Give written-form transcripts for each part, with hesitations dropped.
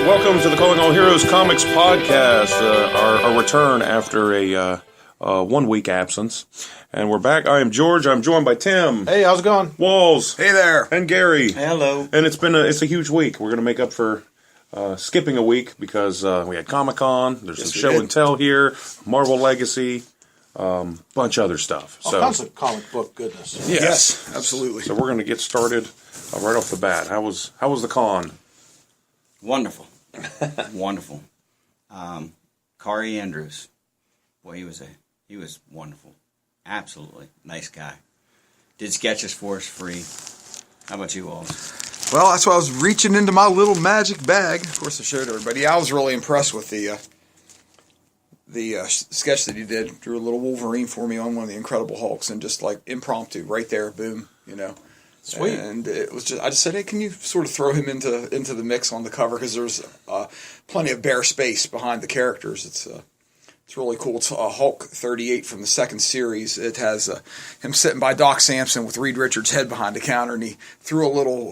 Welcome to the Calling All Heroes Comics podcast, our return after a 1 week absence. And we're back. I am George. I'm joined by Tim. Hey, how's it going? Wolz. Hey there. And Gary. Hey, hello. And it's a huge week. We're going to make up for skipping a week because we had Comicon. There's some show and tell here, Marvel Legacy, bunch of other stuff. All kinds of comic book goodness. Yes, absolutely. So we're going to get started right off the bat. How was the con? Wonderful. Wonderful. Kari Andrews. Boy, he was wonderful. Absolutely. Nice guy. Did sketches for us free. How about you, Wolz? Well, that's why I was reaching into my little magic bag. Of course, I showed everybody. I was really impressed with the sketch that he did. Drew a little Wolverine for me on one of the Incredible Hulks, and just like impromptu, right there, boom, Sweet. And it was I just said, hey, can you sort of throw him into the mix on the cover, because there's plenty of bare space behind the characters. It's really cool. It's Hulk 38 from the second series. It has him sitting by Doc Samson with Reed Richards' head behind the counter, and he threw a little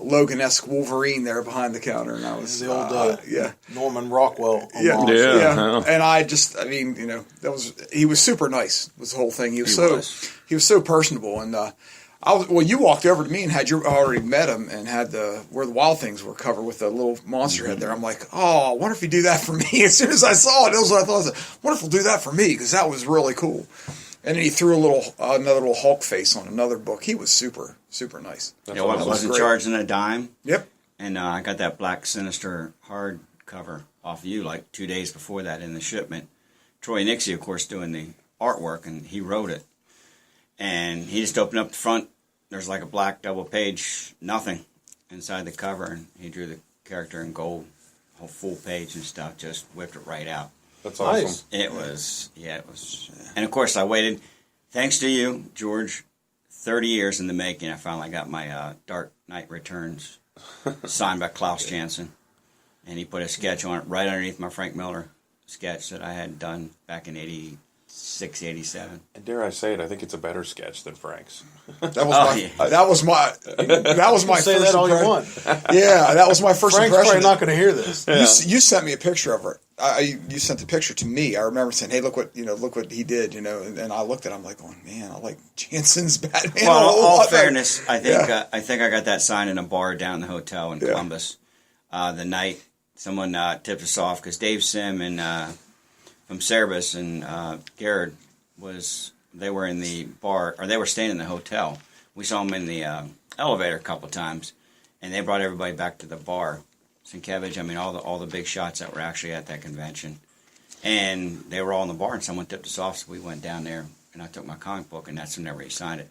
Logan-esque Wolverine there behind the counter, and I was the old Norman Rockwell. Yeah. Yeah. And he was super nice. Was the whole thing. He was so personable, and you walked over to me and had already met him and had where the Wild Things were covered with the little monster head there. I'm like, oh, I wonder if he'd do that for me. As soon as I saw it, it was what I thought. I was like, I wonder if he'll do that for me, because that was really cool. And then he threw another little Hulk face on another book. He was super, super nice. Yeah, wasn't charging a dime. Yep. And I got that Black Sinister hardcover off you like 2 days before that in the shipment. Troy Nixie, of course, doing the artwork, and he wrote it. And he just opened up the front. There's like a black double page, nothing inside the cover, and he drew the character in gold, whole full page and stuff, just whipped it right out. That's awesome. Nice. It was. And of course I waited, thanks to you, George, 30 years in the making. I finally got my Dark Knight Returns signed by Klaus Janson, and he put a sketch on it right underneath my Frank Miller sketch that I had done back in 86, 87. And dare I say it, I think it's a better sketch than Frank's. That was my Say first that all you impression. want. Yeah, that was my first Frank's impression. probably not going to hear this. You sent me a picture of her. You sent the picture to me. I remember saying, "Hey, look what he did," and I looked at it. I'm like, going, man, I like Jansen's Batman. Well, all fairness, I think I got that signed in a bar down in the hotel in Columbus. The night someone tipped us off, because Dave Sim and from Cerebus and Garrett they were in the bar, or they were staying in the hotel. We saw them in the elevator a couple times, and they brought everybody back to the bar. Sienkiewicz, I mean, all the big shots that were actually at that convention. And they were all in the bar, and someone tipped us off, so we went down there, and I took my comic book, and that's whenever he signed it.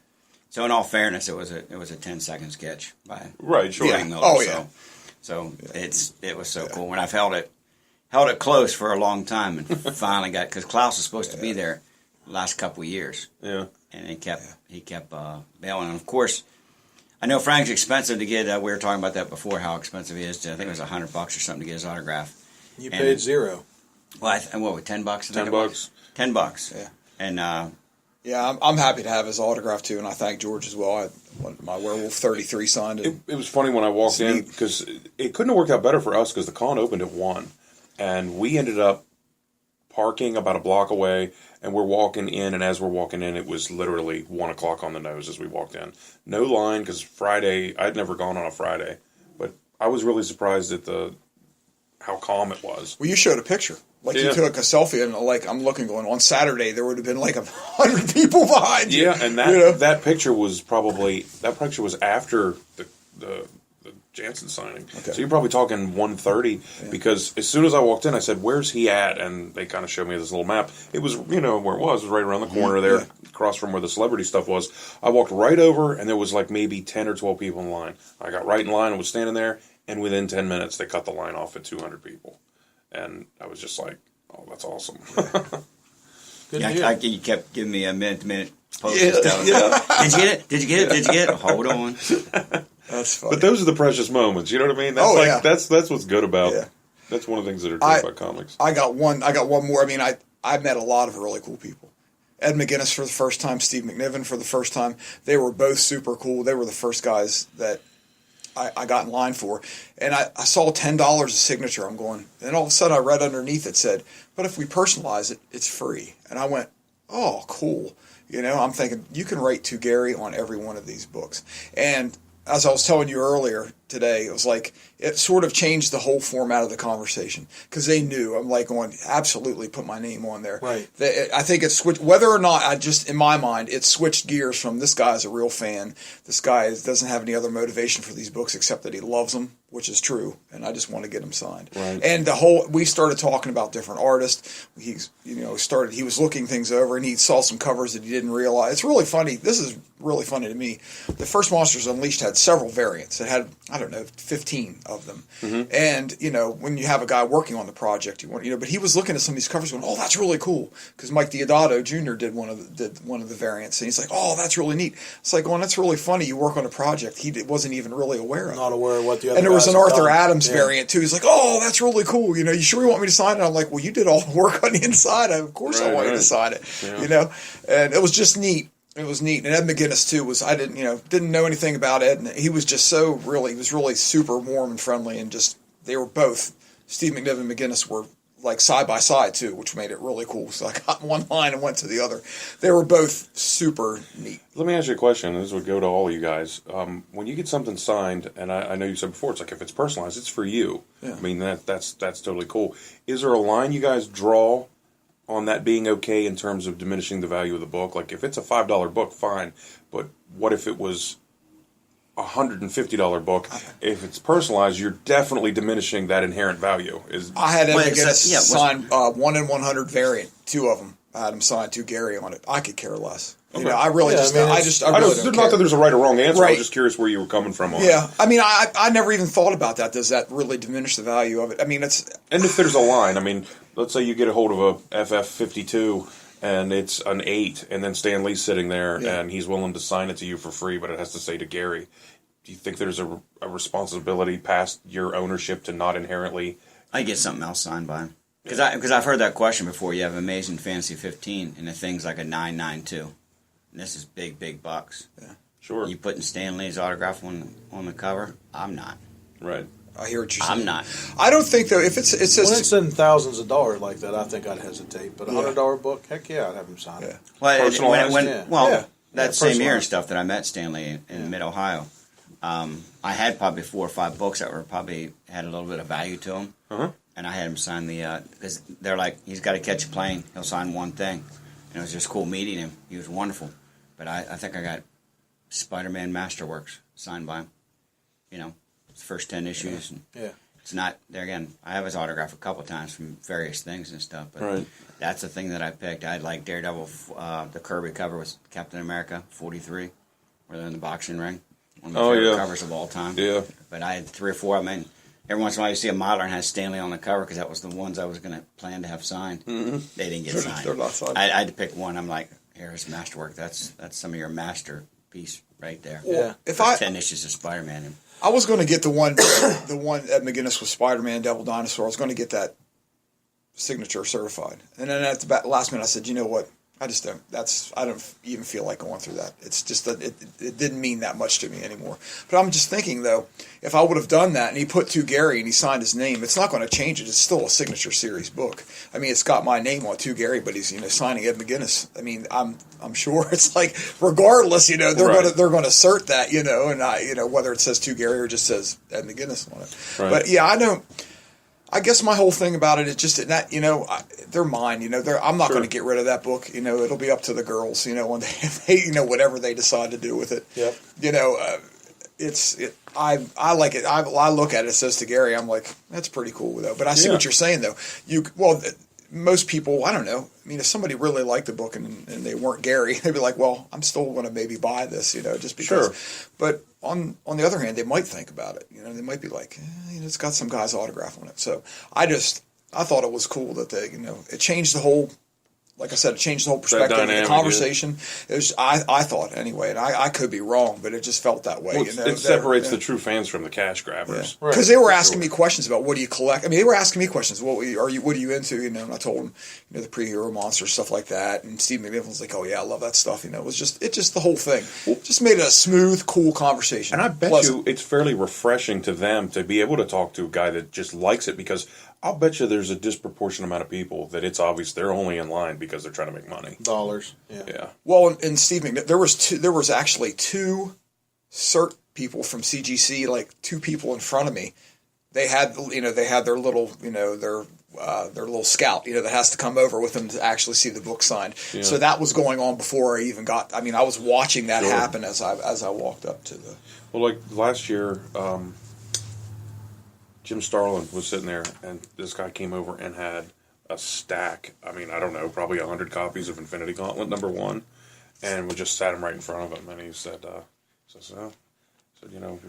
So in all fairness, it was a 10-second sketch by Frank Miller. Oh, yeah. So it was so cool. When I've held it close for a long time, and finally got, because Klaus was supposed to be there the last couple of years. Yeah. And he kept bailing. And of course, I know Frank's expensive to get. We were talking about that before, how expensive he is. I think it was $100 or something to get his autograph. You paid $0. Well, what was $10? $10. $10. Yeah. And I'm happy to have his autograph too, and I thank George as well. I wanted my Werewolf 33 signed. It was funny when I walked in, because it couldn't have worked out better for us, because the con opened at 1, and we ended up parking about a block away, and we're walking in, and as we're walking in, it was literally 1 o'clock on the nose as we walked in. No line, because Friday, I'd never gone on a Friday, but I was really surprised at how calm it was. Well, you showed a picture. You took a selfie, and I'm looking, going, on Saturday there would have been like 100 people behind you. Yeah, and that picture was after the Jansen signing. Okay. So you're probably talking 1:30, because as soon as I walked in, I said, "Where's he at?" And they kind of showed me this little map. It was, where it was right around the corner there, across from where the celebrity stuff was. I walked right over, and there was like maybe 10 or 12 people in line. I got right in line and was standing there, and within 10 minutes, they cut the line off at 200 people. And I was just like, "Oh, that's awesome." Good to hear. You kept giving me a minute post. Did you get it? Did you get it? Hold on. That's funny. But those are the precious moments. You know what I mean? That's that's what's good about. Yeah. That's one of the things that are good about comics. I got one more. I mean, I met a lot of really cool people. Ed McGuinness for the first time, Steve McNiven for the first time. They were both super cool. They were the first guys that I got in line for. And I saw $10 a signature. I'm going, and all of a sudden I read underneath it said, but if we personalize it, it's free. And I went, oh, cool. I'm thinking, you can write to Gary on every one of these books. And as I was telling you earlier today, it was like it sort of changed the whole format of the conversation because they knew. I'm like going, absolutely put my name on there. Right. I think it switched, whether or not, in my mind, it switched gears from this guy's a real fan. This guy doesn't have any other motivation for these books except that he loves them, which is true, and I just want to get them signed. Right. And we started talking about different artists. He was looking things over, and he saw some covers that he didn't realize. It's really funny. This is really funny to me. The first Monsters Unleashed had several variants. It had, 15 of them. Mm-hmm. And, when you have a guy working on the project, but he was looking at some of these covers going, oh, that's really cool. Because Mike Diodato Jr. did one of the variants. And he's like, oh, that's really neat. It's like, well, that's really funny. You work on a project he wasn't even really aware of. Not aware of what the other And there was an guys have Arthur done. Adams variant, too. He's like, oh, that's really cool. You sure you want me to sign it? I'm like, well, you did all the work on the inside. Of course I want you to sign it. Yeah. And it was just neat. It was neat. And Ed McGuinness, too, I didn't know anything about Ed. And he was just he was really super warm and friendly. And they were both, Steve McNiven and McGuinness were like side by side, too, which made it really cool. So I got one line and went to the other. They were both super neat. Let me ask you a question. This would go to all of you guys. When you get something signed, and I know you said before, it's like if it's personalized, it's for you. Yeah. I mean, that's totally cool. Is there a line you guys draw on that being okay in terms of diminishing the value of the book? Like, if it's a $5 book, fine. But what if it was a $150 book? If it's personalized, you're definitely diminishing that inherent value. I had him sign 1 in 100 variant, 2 of them. I had him sign to Gary on it. I could care less. Okay. I really I really don't not that there's a right or wrong answer. Right. I was just curious where you were coming from on it. Yeah, I mean, I never even thought about that. Does that really diminish the value of it? I mean, it's... And if there's a line, I mean, let's say you get a hold of a FF52 and it's an 8, and then Stan Lee's sitting there and he's willing to sign it to you for free, but it has to say to Gary. Do you think there's a responsibility past your ownership to not inherently... I get something else signed by him. Because I've heard that question before. You have Amazing Fantasy 15, and the thing's like a 992. And this is big bucks. Yeah, sure. You putting Stan Lee's autograph on the cover? I'm not. Right. I hear what you're saying. I'm not. I don't think, though, if it says... When it's in thousands of dollars like that, I think I'd hesitate. But a $100 book, heck yeah, I'd have him sign it. Well, Personalized? That same year and stuff that I met Stanley in Mid-Ohio, I had probably 4 or 5 books that were probably had a little bit of value to them. Uh-huh. And I had him sign because they're like, he's got to catch a plane. He'll sign one thing. And it was just cool meeting him. He was wonderful. But I think I got Spider-Man Masterworks signed by him. The first 10 issues. And it's not, there again, I have his autograph a couple times from various things and stuff. But that's the thing that I picked. I like Daredevil, the Kirby cover was Captain America 43, where they're in the boxing ring. One of my favorite covers of all time. Yeah. But I had 3 or 4 of them. And every once in a while you see a model and has Stanley on the cover because that was the ones I was going to plan to have signed. Mm-hmm. They didn't get signed. They're not signed. I had to pick one. I'm like, here's Masterwork. That's some of your masterpiece right there. Well, if 10 issues of Spider-Man. I was going to get the one Ed McGuinness with Spider-Man, Devil Dinosaur. I was going to get that signature certified. And then at the last minute I said, you know what? I just don't. I don't even feel like going through that. It's just that it didn't mean that much to me anymore. But I'm just thinking though, if I would have done that and he put to Gary and he signed his name, it's not going to change it. It's still a signature series book. I mean, it's got my name on to Gary, but he's signing Ed McGuinness. I mean, I'm sure it's like regardless, they're going to assert that, and whether it says to Gary or just says Ed McGuinness on it. Right. But yeah, I guess my whole thing about it is just that, they're mine, I'm not going to get rid of that book. It'll be up to the girls, when they whatever they decide to do with it. Yep. I like it. I look at it, it says to Gary, I'm like, that's pretty cool though. But I see what you're saying though. Most people, I don't know. I mean, if somebody really liked the book and they weren't Gary, they'd be like, well, I'm still going to maybe buy this, just because. Sure. But on the other hand, they might think about it. They might be like, it's got some guy's autograph on it. So I thought it was cool that it changed the whole like I said, it changed the whole perspective of the conversation. It was, I thought anyway, and I could be wrong, but it just felt that way. Well, it separates the true fans from the cash grabbers. Because they were asking me questions about what do you collect. I mean, they were asking me questions. What are you into? You know, and I told them, you know, the pre-hero monsters, stuff like that. And Steve McNiven was like, "Oh yeah, I love that stuff." You know, it just the whole thing just made it a smooth, cool conversation. And I bet you it's fairly refreshing to them to be able to talk to a guy that just likes it, because I'll bet you there's a disproportionate amount of people that it's obvious they're only in line because they're trying to make money. Dollars. Yeah. Well, and Steve McNiven, there was actually two CERT people from CGC, like two people in front of me. They had their little, their little scout, that has to come over with them to actually see the book signed. Yeah. So that was going on before I even got. I mean, I was watching that happen as I walked up to the. Well, like last year, Jim Starlin was sitting there, and this guy came over and had a stack. I mean, I don't know, probably 100 copies of Infinity Gauntlet #1, and we just sat him right in front of him, and he said,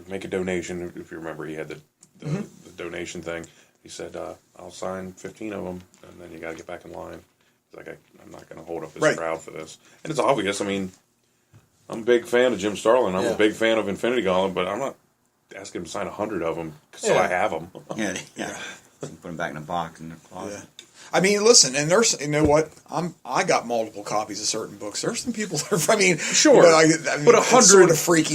make a donation. If you remember, he had the donation thing. He said, I'll sign 15 of them, and then you got to get back in line. He's like, I'm not going to hold up this crowd for this. And it's obvious. I mean, I'm a big fan of Jim Starlin. I'm a big fan of Infinity Gauntlet, but I'm not asking him to sign 100 of them so I have them. Yeah. Put them back in a box in the closet. Yeah. I mean, listen, and there's, you know what? I got multiple copies of certain books. There's some people that are, I mean, sure, I mean, but 100 sort of freaky,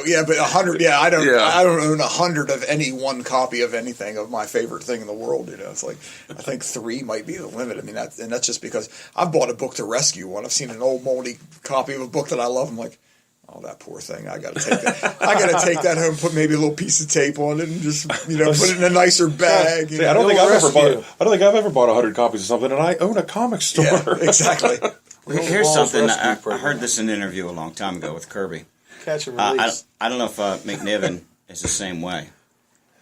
yeah, but 100, I don't own 100 of any one copy of anything of my favorite thing in the world. It's like I think 3 might be the limit. I mean, that's just because I've bought a book to rescue one. I've seen an old moldy copy of a book that I love. I'm like, oh, that poor thing! I got to take that. I got to take that home, put maybe a little piece of tape on it, and just put it in a nicer bag. See, I don't think I've ever bought 100 copies of something, and I own a comic store. Yeah, exactly. Here's something I heard this in an interview a long time ago with Kirby. Catch and release. I don't know if McNiven is the same way,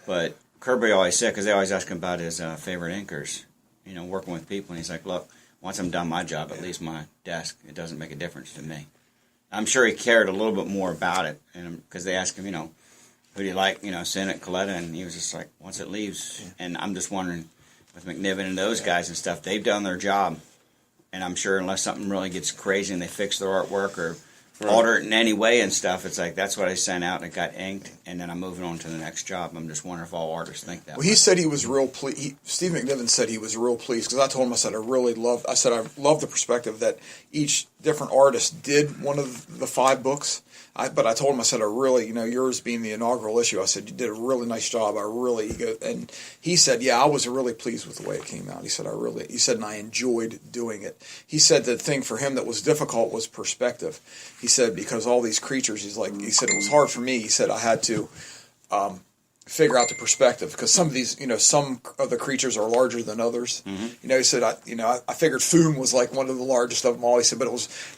but Kirby always said, because they always ask him about his favorite inkers, working with people, and he's like, "Look, once I'm done my job, at least my desk, it doesn't make a difference to me." I'm sure he cared a little bit more about it, and because they asked him, who do you like, Sennett, Coletta, and he was just like, once it leaves. Yeah. And I'm just wondering, with McNiven and those guys and stuff, they've done their job, and I'm sure unless something really gets crazy and they fix their artwork or alter it in any way and stuff, it's like that's what I sent out and it got inked, and then I'm moving on to the next job. I'm just wondering if all artists think that way. He said he was real pleased. Steve McNiven said he was real pleased because I told him, I love the perspective that each different artist did one of the 5 books. But I told him, I said, I really, yours being the inaugural issue, I said, you did a really nice job. And he said, yeah, I was really pleased with the way it came out. He said, and I enjoyed doing it. He said the thing for him that was difficult was perspective. He said, because all these creatures, he said, it was hard for me. He said, I had to, figure out the perspective because some of these, some of the creatures are larger than others. Mm-hmm. He said, I figured Foom was like one of the largest of them all. He said,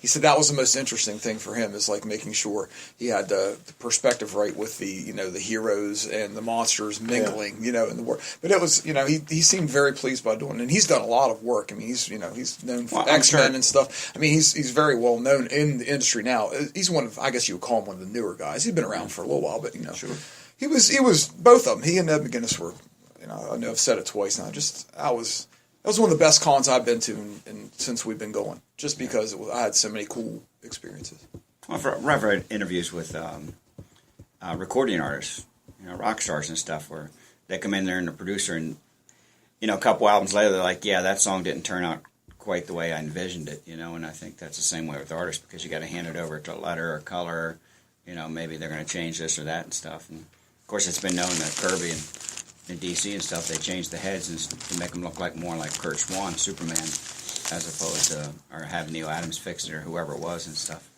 he said that was the most interesting thing for him is like making sure he had the perspective right with the, the heroes and the monsters mingling, in the world. But it was, he seemed very pleased by doing it. And he's done a lot of work. I mean, he's known for X-Men and stuff. I mean, he's very well known in the industry now. He's one of, I guess you would call him one of the newer guys. He's been around for a little while, but, Sure. He was both of them. He and Ed McGuinness were, I know I've said it twice now. That was one of the best cons I've been to since we've been going. Just because I had so many cool experiences. Well, I've read interviews with recording artists, rock stars and stuff, where they come in there and the producer, and a couple albums later, they're like, "Yeah, that song didn't turn out quite the way I envisioned it," And I think that's the same way with artists because you got to hand it over to letter or color. Maybe they're going to change this or that and stuff. And of course, it's been known that Kirby and DC and stuff, they changed the heads to make them look more like Kurt Swan, Superman, as opposed to or have Neil Adams fix it or whoever it was and stuff.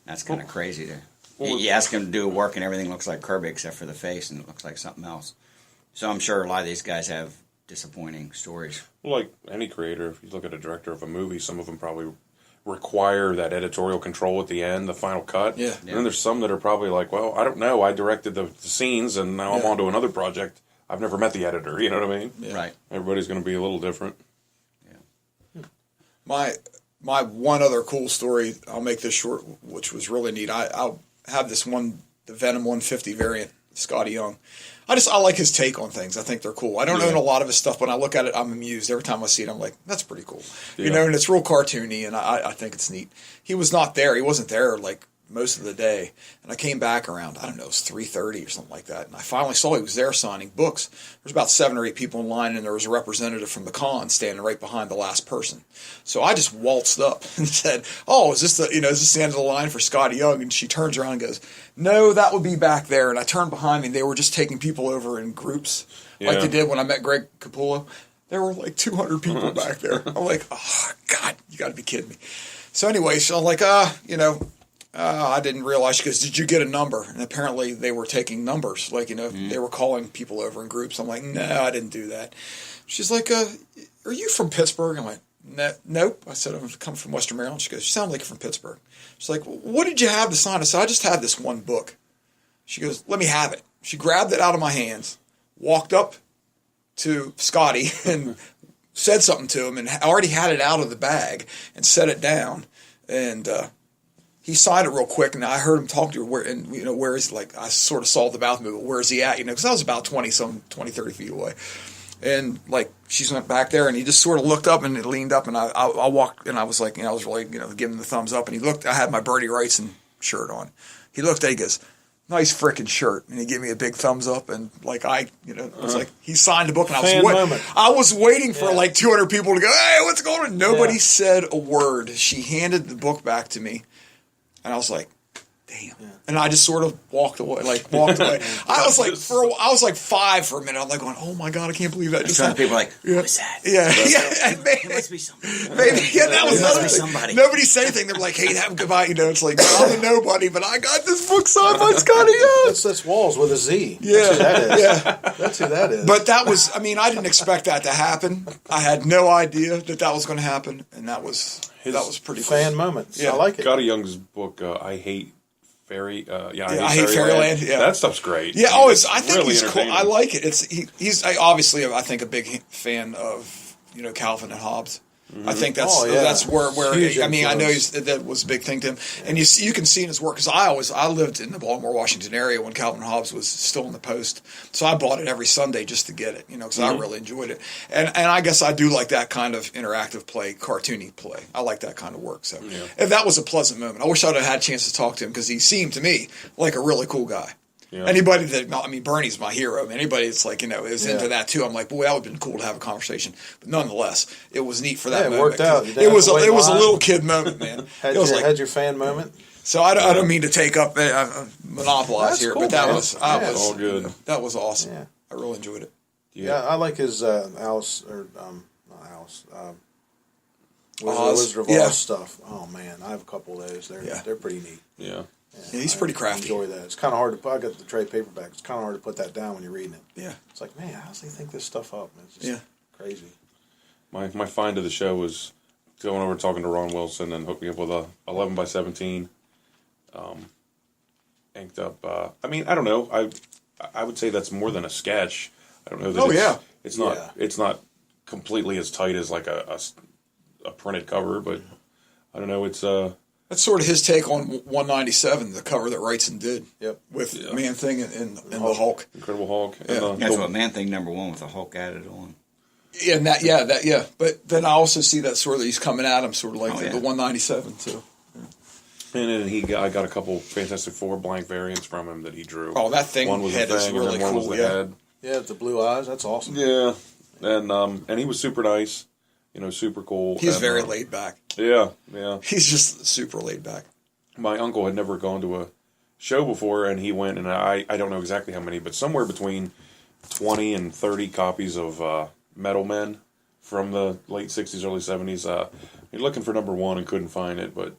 That's kind of crazy. You ask him to do work and everything looks like Kirby except for the face and it looks like something else. So I'm sure a lot of these guys have disappointing stories. Well, like any creator, if you look at a director of a movie, some of them probably require that editorial control at the end, the final cut. Yeah. And then there's some that are probably like, well, I don't know. I directed the scenes and now I'm on to another project. I've never met the editor. You know what I mean? Yeah. Right. Everybody's going to be a little different. Yeah. My one other cool story, I'll make this short, which was really neat. I'll have this one, the Venom 150 variant Scotty Young. I like his take on things. I think they're cool. I don't own a lot of his stuff, but when I look at it, I'm amused. Every time I see it, I'm like, that's pretty cool. You know, and it's real cartoony, and I think it's neat. He was not there. He wasn't there, like, most of the day. And I came back around, I don't know, it was 3:30 or something like that. And I finally saw he was there signing books. There was about 7 or 8 people in line, and there was a representative from the con standing right behind the last person. So I just waltzed up and said, oh, is this the end of the line for Scotty Young? And she turns around and goes, no, that would be back there. And I turned behind me, and they were just taking people over in groups like they did when I met Greg Capullo. There were like 200 people back there. I'm like, oh, God, you got to be kidding me. So anyway, so I'm like, I didn't realize. She goes, did you get a number? And apparently they were taking numbers. Like, they were calling people over in groups. I'm like, no, I didn't do that. She's like, are you from Pittsburgh? I'm like, nope. I said, I'm coming from Western Maryland. She goes, you sound like you're from Pittsburgh. She's like, what did you have to sign? I said, I just had this one book. She goes, let me have it. She grabbed it out of my hands, walked up to Scotty and said something to him, and already had it out of the bag and set it down. And, he signed it real quick, and I heard him talk to her, where is, like, I sort of saw the mouth movement, where is he at, because I was about 20, 30 feet away. And, like, she went back there, and he just sort of looked up and leaned up, and I walked, and I was like, I was really, giving him the thumbs up, and he looked, I had my Bertie Wrightson shirt on. He looked at it, he goes, nice frickin' shirt, and he gave me a big thumbs up, and, like, it was like, he signed the book, and I was waiting for, like, 200 people to go, hey, what's going on? Nobody said a word. She handed the book back to me. And I was like, damn. Yeah. And I just sort of walked away. I was like 5 for a minute. I'm like going, oh my God, I can't believe that. Just people are like, who is that? Yeah. It must be somebody. Maybe, that was another thing. Somebody. Nobody said anything. They were like, hey, have a goodbye. It's like, I'm a nobody, but I got this book signed by Scotty Young. That's Wolz with a Z. Yeah. That's who that is. Yeah. That's who that is. But that was, I didn't expect that to happen. I had no idea that was going to happen. And that was pretty fan moments. Yeah. I like it. Scotty Young's book, I Hate Fairy. I Hate Fairyland. Yeah, that stuff's great. Yeah, I think really he's cool. I like it. He's obviously I think a big fan of Calvin and Hobbes. Mm-hmm. I think that's where I know that was a big thing to him, and you can see in his work because I lived in the Baltimore, Washington area when Calvin and Hobbes was still in the Post, so I bought it every Sunday just to get it, because I really enjoyed it, and I guess I do like that kind of interactive play, cartoony play. I like that kind of work. So if that was a pleasant moment. I wish I'd have had a chance to talk to him because he seemed to me like a really cool guy. Yeah. Anybody that, Bernie's my hero. Anybody that's like, is into that too. I'm like, boy, that would have been cool to have a conversation. But nonetheless, it was neat for that moment. It worked out. It was a little kid moment, man. Had your fan moment? So I don't mean to take up, monopolize here, cool, but that man. was all good. That was awesome. Yeah. I really enjoyed it. Yeah, I like his Alice, or not Alice, Wizard of Oz stuff. Oh, man, I have a couple of those. They're pretty neat. Yeah. Yeah, he's pretty crafty. I enjoy that. It's kind of hard to put. I got the trade paperback. It's kind of hard to put that down when you're reading it. Yeah. It's like, man, how does he think this stuff up? It's just crazy. My find of the show was going over talking to Ron Wilson and hooking up with a 11 by 17 inked up. I don't know. I would say that's more than a sketch. I don't know. That It's not. Yeah. It's not completely as tight as like a printed cover, but I don't know. It's That's sort of his take on 197, the cover that Wrightson did. Yep. With Man-Thing and the Hulk. Incredible Hulk. Yeah. That's what Man-Thing #1 with the Hulk added on. Yeah, and But then I also see that sort of he's coming at him, sort of like the 197 too. Yeah. And then I got a couple Fantastic Four blank variants from him that he drew. Oh, that thing one was head is really cool. One was the head. Yeah, the blue eyes. That's awesome. Yeah, and he was super nice. Super cool. He's very laid back. Yeah. He's just super laid back. My uncle had never gone to a show before, and he went, and I don't know exactly how many, but somewhere between 20 and 30 copies of Metal Men from the late 60s, early 70s. You're looking for #1 and couldn't find it, but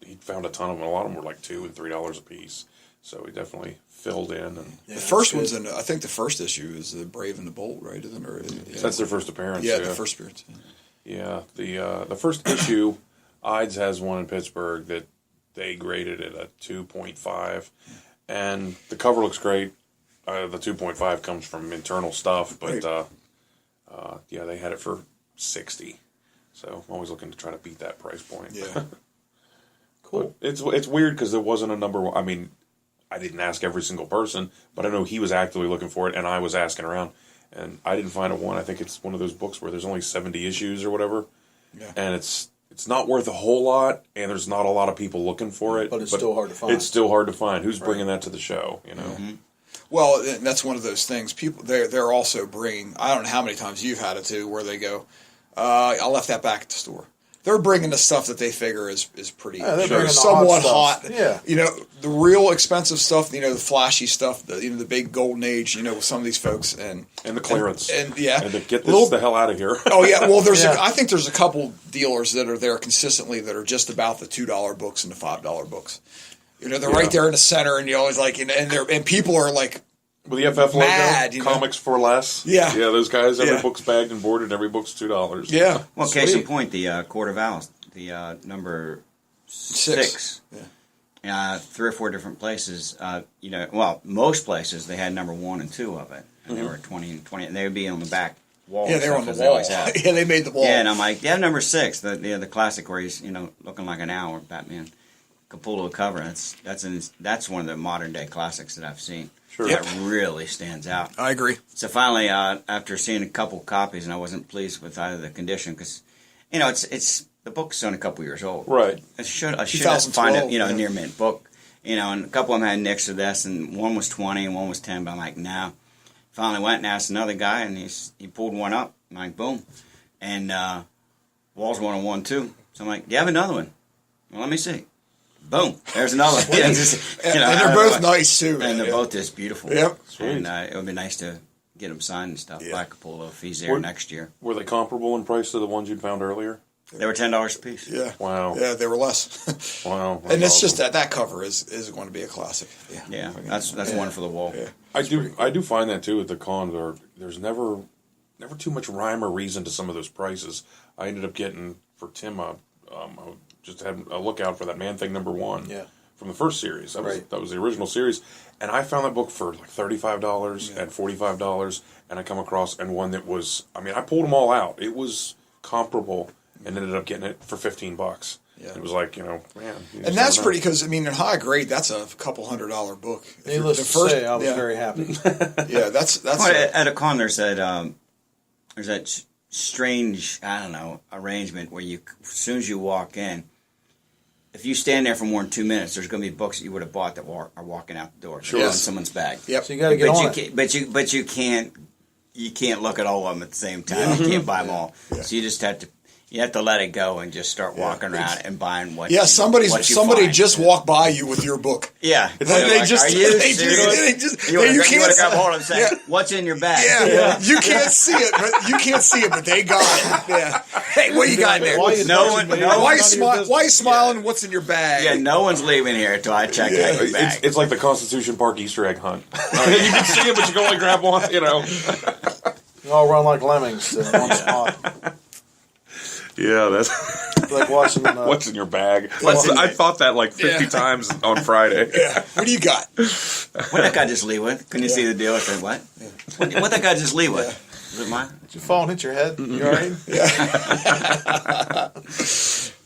he found a ton of them. A lot of them were like $2 and $3 a piece. So he definitely filled in. And the first one's in. I think the first issue is the Brave and the Bold, right? Isn't it? That's their first appearance. Yeah, the first appearance. Yeah, the first issue, Ides has one in Pittsburgh that they graded at a 2.5, and the cover looks great. The 2.5 comes from internal stuff, but they had it for $60. So I'm always looking to try to beat that price point. Yeah, cool. But it's weird because there wasn't a number one. I didn't ask every single person, but I know he was actively looking for it, and I was asking around, and I didn't find one. I think it's one of those books where there's only 70 issues or whatever, and it's not worth a whole lot, and there's not a lot of people looking for it. But it's still hard to find. It's still hard to find. Who's bringing that to the show, you know? Mm-hmm. Well, that's one of those things. People, they're also bringing, I don't know how many times you've had it too, where they go, I left that back at the store. They're bringing the stuff that they figure is pretty somewhat hot. Yeah. You know, the real expensive stuff, you know, the flashy stuff, the big golden age, you know, with some of these folks. And the clearance. And to get the hell out of here. Oh, yeah. Well, I think there's a couple dealers that are there consistently that are just about the $2 books and the $5 books. You know, they're right there in the center, and you always like, and people are like, with the FF mad, logo, comics for less. Yeah. Yeah, those guys, every book's bagged and boarded, every book's $2. Yeah. Well, case in point, the Court of Owls, the number 6. Yeah. 3 or 4 different places, you know, well, most places, they had number 1 and 2 of it. And they were 20 and 20, and they would be on the back wall. Yeah, they were on the wall. Yeah, they made the wall. Yeah, and I'm like, yeah, number 6, the classic where he's, you know, looking like an owl, Batman. Capullo cover. That's one of the modern day classics that I've seen. Sure. That really stands out. I agree. So finally, after seeing a couple copies, and I wasn't pleased with either the condition, because, you know, it's the book's only a couple years old. Right. I should find it, you know, near mint book, you know, and a couple of them had nicks to this, and one was 20 and one was 10, but I'm like, no. Finally went and asked another guy, and he pulled one up. I'm like, boom. And Wolz wanted one too. So I'm like, do you have another one? Well, let me see. Boom. There's another one. And they're both nice too. And they're both just beautiful. Yep. And it would be nice to get them signed and stuff. By Capullo if he's there next year. Were they comparable in price to the ones you'd found earlier? They were $10 a piece. Yeah. Wow. Yeah, they were less. Wow. And it's just that cover is going to be a classic. Yeah. That's one for the wall. Yeah. I do find that too at the con. There's never too much rhyme or reason to some of those prices. I ended up getting for Tim just had a lookout for that Man Thing #1 from the first series. That was the original series, and I found that book for like $35 and $45, and I come across one that was, I mean, I pulled them all out. It was comparable, and ended up getting it for $15. Yeah. It was like, you know, man. And that's pretty, because, I mean, in high grade, that's a couple $100 book. Needless to say, I was very happy. Yeah, that's well, at a con, there's that strange, I don't know, arrangement where as soon as you walk in, if you stand there for more than 2 minutes, there's going to be books that you would have bought that are walking out the door. Sure. In someone's bag. Yep. So you got to get on it. But you can't look at all of them at the same time. You can't buy them all. Yeah. So you just have to let it go and just start walking around and buying what. Yeah, somebody just walked by you with your book. Yeah, you can't grab hold of them and say, "What's in your bag?" Yeah. You can't see it, but they got it. Yeah. Hey, what you got in there? Why are you smiling? What's in your bag? Yeah, no one's leaving here until I check out your bag. It's like the Constitution Park Easter egg hunt. You can see it, but you can only grab one. You know. You all run like lemmings to one spot. Yeah, that's like watching. What's in your bag? I thought that like 50 times on Friday. Yeah. What do you got? What that guy just leave with? Couldn't you see the deal? I said, what? Yeah. What that guy just leave with? Is it mine? Did you fall and hit your head? You all right?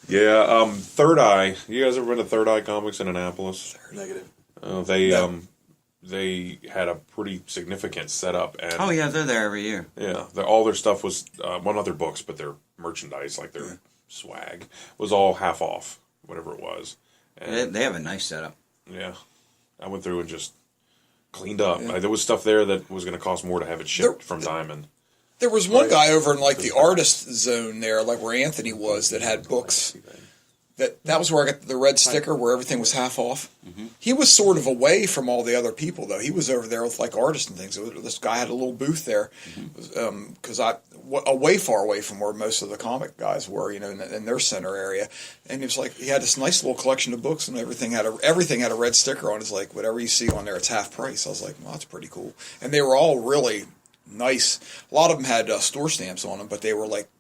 Yeah. Third Eye. You guys ever been to Third Eye Comics in Annapolis? Negative. They had a pretty significant setup. And oh yeah, they're there every year. Yeah, all their stuff was one of their books, but their merchandise, like their swag, was all half off, whatever it was. And they have a nice setup. Yeah, I went through and just cleaned up. There was stuff there that was going to cost more to have it shipped from Diamond. There was one guy over in like the artist zone there, like where Anthony was, that had books. That was where I got the red sticker where everything was half off. Mm-hmm. He was sort of away from all the other people, though. He was over there with like artists and things. This guy had a little booth there because away far away from where most of the comic guys were, you know, in their center area. And he was like, he had this nice little collection of books, and everything had a red sticker on. It's like whatever you see on there, it's half price. I was like, well, that's pretty cool. And they were all really nice. A lot of them had store stamps on them, but they were like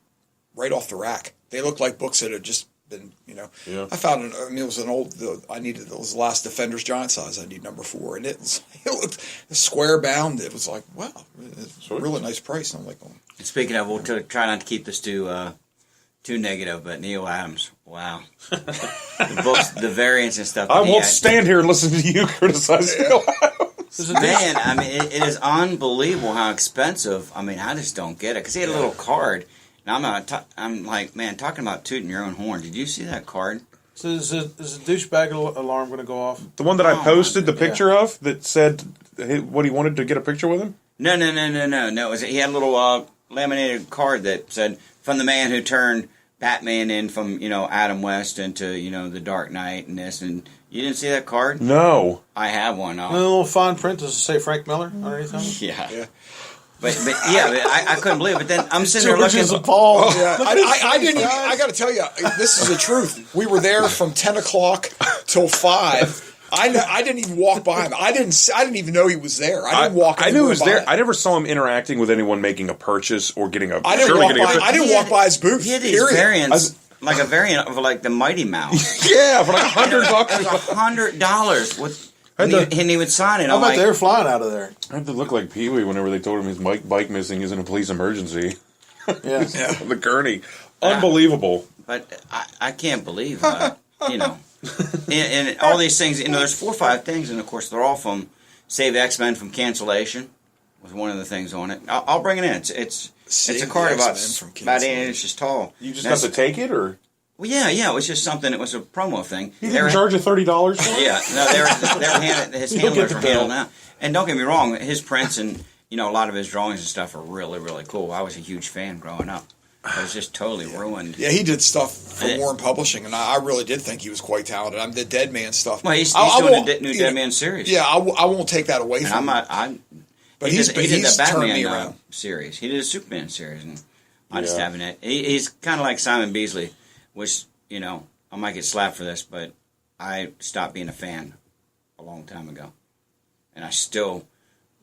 right off the rack. They looked like books that had just been, you know. Yeah. I found it was an old. It was the last Defender's Giant size. I need #4, and it looked square bound. It was like, wow, it's a really nice price. And I'm like, oh. And speaking of, we'll try not to keep this too negative, but Neil Adams Wow. The books, the variants and stuff. I won't stand here and listen to you criticize Neil Adams. Man, I mean, it is unbelievable how expensive. I mean, I just don't get it because he had a little card, and I'm like, man, talking about tooting your own horn. Did you see that card? So is the douchebag alarm going to go off? The one that I posted the picture of that said what he wanted to get a picture with him? No. He had a little laminated card that said, from the man who turned Batman in from, Adam West into, the Dark Knight and this. And you didn't see that card? No. I have one. A little fine print. Does it say Frank Miller underneath on it? Yeah. But I couldn't believe it. But then I'm sitting there looking. Paul. Yeah. I didn't even, I got to tell you, this is the truth. We were there from 10 o'clock till 5. I didn't even walk by him. I didn't even know he was there. I didn't walk. I knew he was there. Him. I never saw him interacting with anyone making a purchase or getting a. I didn't walk by his booth. He had these variants, like a variant of like the Mighty Mouse. Yeah, for like $100. Like $100 with. And he would sign it. How about they're flying out of there? I had to look like Pee-wee whenever they told him his bike missing isn't a police emergency. Yeah. The gurney. Unbelievable. But I can't believe, and all these things, there's 4 or 5 things, and of course they're all from Save X-Men from Cancellation, was one of the things on it. I'll bring it in. It's a card about 8 inches tall. You just got to take it, or? Well, yeah, it was just something. It was a promo thing. You didn't charge you $30 for it? Yeah, no, they were his handlers were handling out. And don't get me wrong, his prints and a lot of his drawings and stuff are really, really cool. I was a huge fan growing up. It was just totally ruined. Yeah, he did stuff for Warren Publishing, and I really did think he was quite talented. The Dead Man stuff. Well, he's doing a new Dead Man series. Yeah, I won't take that away from him. But he did the Batman series. He did a Superman series, and I just haven't. He's kind of like Simon Beasley, which I might get slapped for this, but I stopped being a fan a long time ago, and I still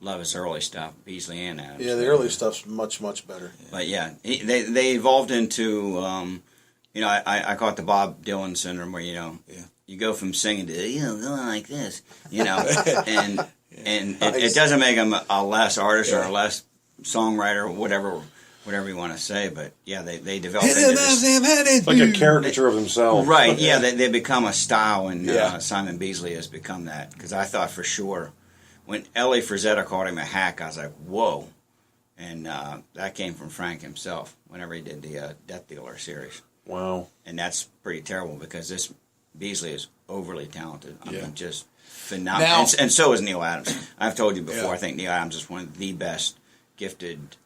love his early stuff, Beasley and Adams. Yeah, the early stuff's much, much better. But yeah, they evolved into, I call it the Bob Dylan syndrome, where you go from singing to going like this, and it doesn't make him a less artist or a less songwriter or whatever you want to say. But yeah, they developed into this, like a caricature of himself, right? Yeah, they become a style, and Simon Beasley has become that, because I thought for sure. When Ellie Frazetta called him a hack, I was like, whoa. And that came from Frank himself whenever he did the Death Dealer series. Wow. And that's pretty terrible, because this Beasley is overly talented. I mean, just phenomenal. And so is Neil Adams. I've told you before, I think Neil Adams is one of the best gifted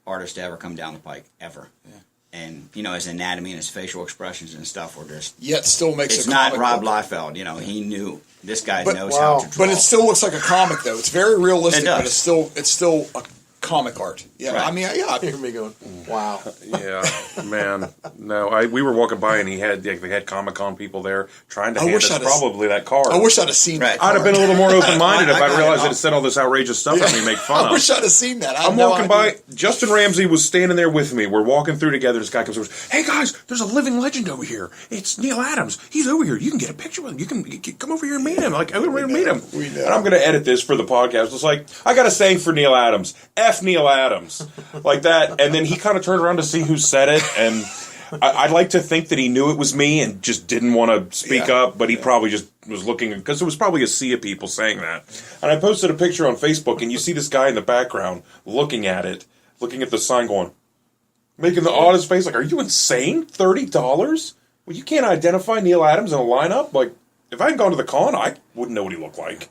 artists to ever come down the pike, ever. Yeah. And, his anatomy and his facial expressions and stuff were just... Yet still makes it's a not comic Rob book. Liefeld, he knew... This guy knows how to draw. But it still looks like a comic, though. It's very realistic, it does. but it's still a comic art. Yeah, right. I mean, I hear me going, wow. Yeah, man. No, we were walking by and they had Comicon people there trying to hand us probably that card. I wish I'd have seen that. I'd have been a little more open-minded if I'd realized that it said all this outrageous stuff at me make fun of. I wish I'd have seen that. I'm walking by. Justin Ramsey was standing there with me. We're walking through together. This guy comes over. Hey, guys, there's a living legend over here. It's Neil Adams. He's over here. You can get a picture with him. You can come over here and meet him. Like, over here and meet him. And I'm going to edit this for the podcast. It's like, I got to say for Neil Adams. F Neil Adams. Like that. And then he kind of turned around to see who said it. And I'd like to think that he knew it was me and just didn't want to speak up, but he probably just was looking, because there was probably a sea of people saying that. And I posted a picture on Facebook, and you see this guy in the background looking at it, looking at the sign going, making the oddest face, like, are you insane? $30? Well, you can't identify Neil Adams in a lineup? Like, if I had gone to the con, I wouldn't know what he looked like.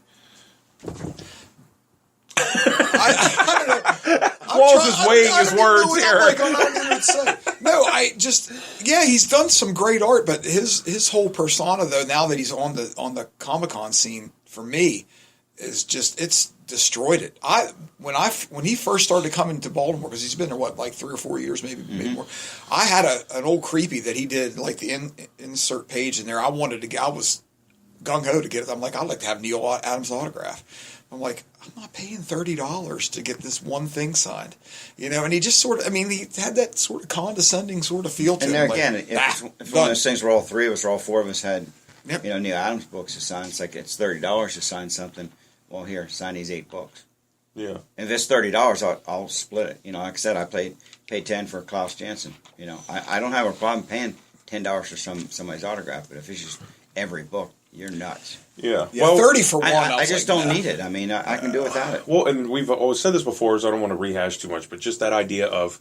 I don't know. Wolz is weighing his words here. No, he's done some great art, but his whole persona, though, now that he's on the Comic-Con scene, for me, is just, it's destroyed it. When he first started coming to Baltimore, because he's been there, like 3 or 4 years, maybe more. I had an old creepy that he did, like the insert page in there. I was gung-ho to get it. I'm like, I'd like to have Neil Adams' autograph. I'm like, I'm not paying $30 to get this one thing signed, and he just sort of, he had that sort of condescending sort of feel to him. And there again, if one of those things where all 3 of us or all 4 of us had, Neil Adams books to sign, it's like it's $30 to sign something. Well, here, sign these 8 books. Yeah. If it's $30, I'll split it. Like I said, I paid $10 for Klaus Janson. I don't have a problem paying $10 for somebody's autograph, but if it's just every book, you're nuts. Yeah. Yeah, well, 30 for one. I just don't need it. I mean, I can do without it. Well, and we've always said this before, so I don't want to rehash too much, but just that idea of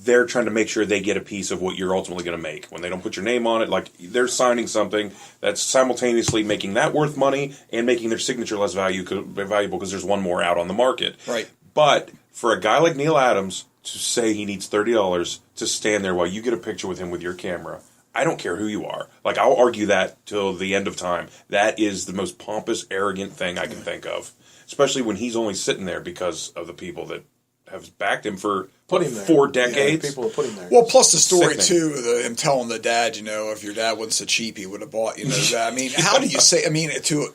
they're trying to make sure they get a piece of what you're ultimately going to make. When they don't put your name on it, like they're signing something that's simultaneously making that worth money and making their signature less valuable because there's one more out on the market. Right. But for a guy like Neil Adams to say he needs $30 to stand there while you get a picture with him with your camera, I don't care who you are. Like, I'll argue that till the end of time. That is the most pompous, arrogant thing I can think of. Especially when he's only sitting there because of the people that have backed him for Put him there. 4 decades. Yeah, people have put him there. Well, plus the story Sickening. too, him telling the dad, if your dad wasn't so cheap, he would have bought, that. I mean, how do you say? I mean, to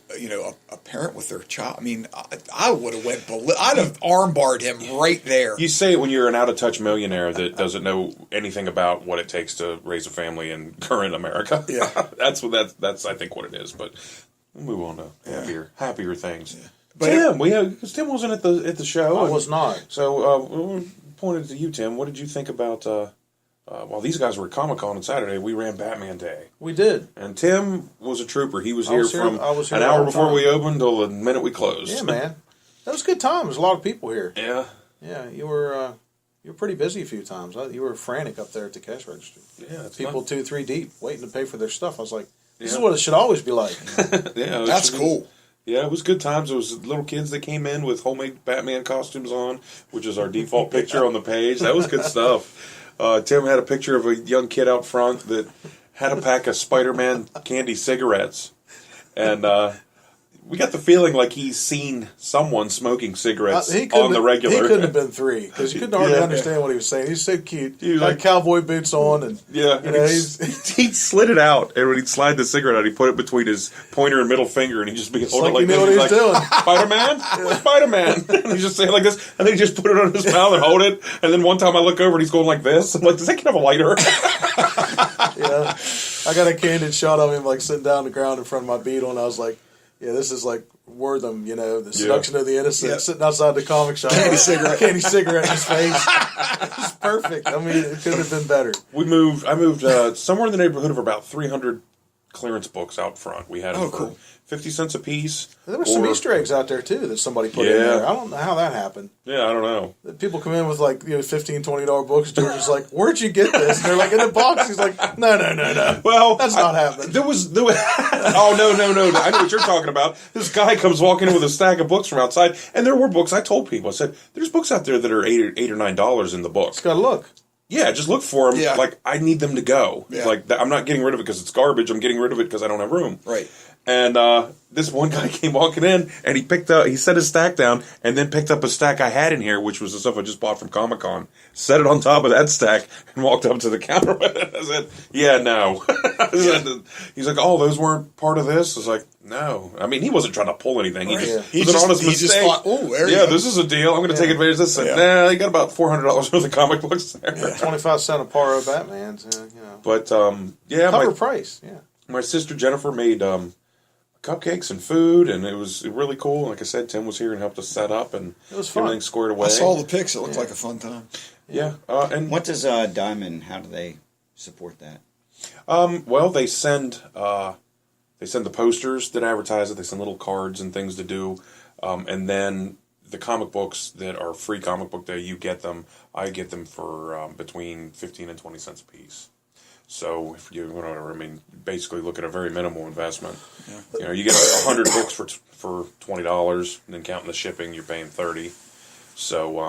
a parent with their child. I mean, I would have I'd have armbarred him right there. You say it when you're an out-of-touch millionaire that doesn't know anything about what it takes to raise a family in current America. Yeah. that's I think what it is. But we'll move on to happier things. Yeah. But Tim, because Tim wasn't at the show. I was not. So we pointed to you, Tim. What did you think about? While these guys were at Comicon on Saturday, we ran Batman Day. We did. And Tim was a trooper. He was I here was here- from I was here an all hour the before time. we opened till the minute we closed. Yeah, man. That was a good time. There's a lot of people here. Yeah. Yeah, you were pretty busy a few times. You were frantic up there at the cash register. Yeah. It's People 2-3 deep waiting to pay for their stuff. I was like, this is Yeah. what it should always be like. Yeah, That's cool. Yeah, it was good times. There was little kids that came in with homemade Batman costumes on, which is our default picture on the page. That was good stuff. Tim had a picture of a young kid out front that had a pack of Spider-Man candy cigarettes. And we got the feeling like he's seen someone smoking cigarettes on the regular. He couldn't have been 3 because you couldn't hardly Yeah. understand what he was saying. He's so cute. He was Had like- cowboy boots on and he slid it out, and when he'd slide the cigarette out, he put it between his pointer and middle finger, and he just be holding like it he like knew this. what he was doing. Spider-Man? Where's Spider-Man? And he's just saying like this, and then he just put it on his mouth and hold it, and then one time I look over and he's going like this. I'm like, does that kid have a lighter? Yeah, I got a candid shot of him like sitting down on the ground in front of my Beetle, and I was like, yeah, this is like Wortham, the seduction of the innocent, sitting outside the comic shop, candy cigarette in his face. It's perfect. I mean, it couldn't have been better. I moved somewhere in the neighborhood of about 300 clearance books out front. We had them for 50 cents a piece. There were some Easter eggs out there too that somebody put in there. I don't know how that happened. Yeah, I don't know. People come in with like $15, $20 books. George is like, "Where'd you get this?" And they're like, "In a box." He's like, "No. Well, that's not happening." There was oh no! I know what you're talking about. This guy comes walking in with a stack of books from outside, and there were books. I told people, I said, "There's books out there that are $8 or $9 in the book." Just gotta look. Yeah, just look for them. Yeah. Like, I need them to go. Yeah. Like, I'm not getting rid of it because it's garbage. I'm getting rid of it because I don't have room. Right. And this one guy came walking in, and he set his stack down, and then picked up a stack I had in here, which was the stuff I just bought from Comic-Con, set it on top of that stack, and walked up to the counter with it. I said, yeah, no. He's like, oh, those weren't part of this? I was like, no. I mean, he wasn't trying to pull anything. He was an honest mistake. Just thought, oh, there you go. This is a deal. I'm going to take advantage of this. I said, nah, you got about $400 worth of comic books there. 25 cents a par of Batman's. But, cover price. Yeah. My sister Jennifer made cupcakes and food, and it was really cool. Like I said, Tim was here and helped us set up and it was get fun. everything squared away. I saw the pics. It looked like a fun time. Yeah. And What does Diamond? How do they support that? well, they send the posters that advertise it. They send little cards and things to do, and then the comic books that are free comic book day, you get them. I get them for between 15 and 20 cents a piece. So if you whatever, I mean, basically look at a very minimal investment. Yeah. You get 100 books for $20, and then counting the shipping, you're paying $30. So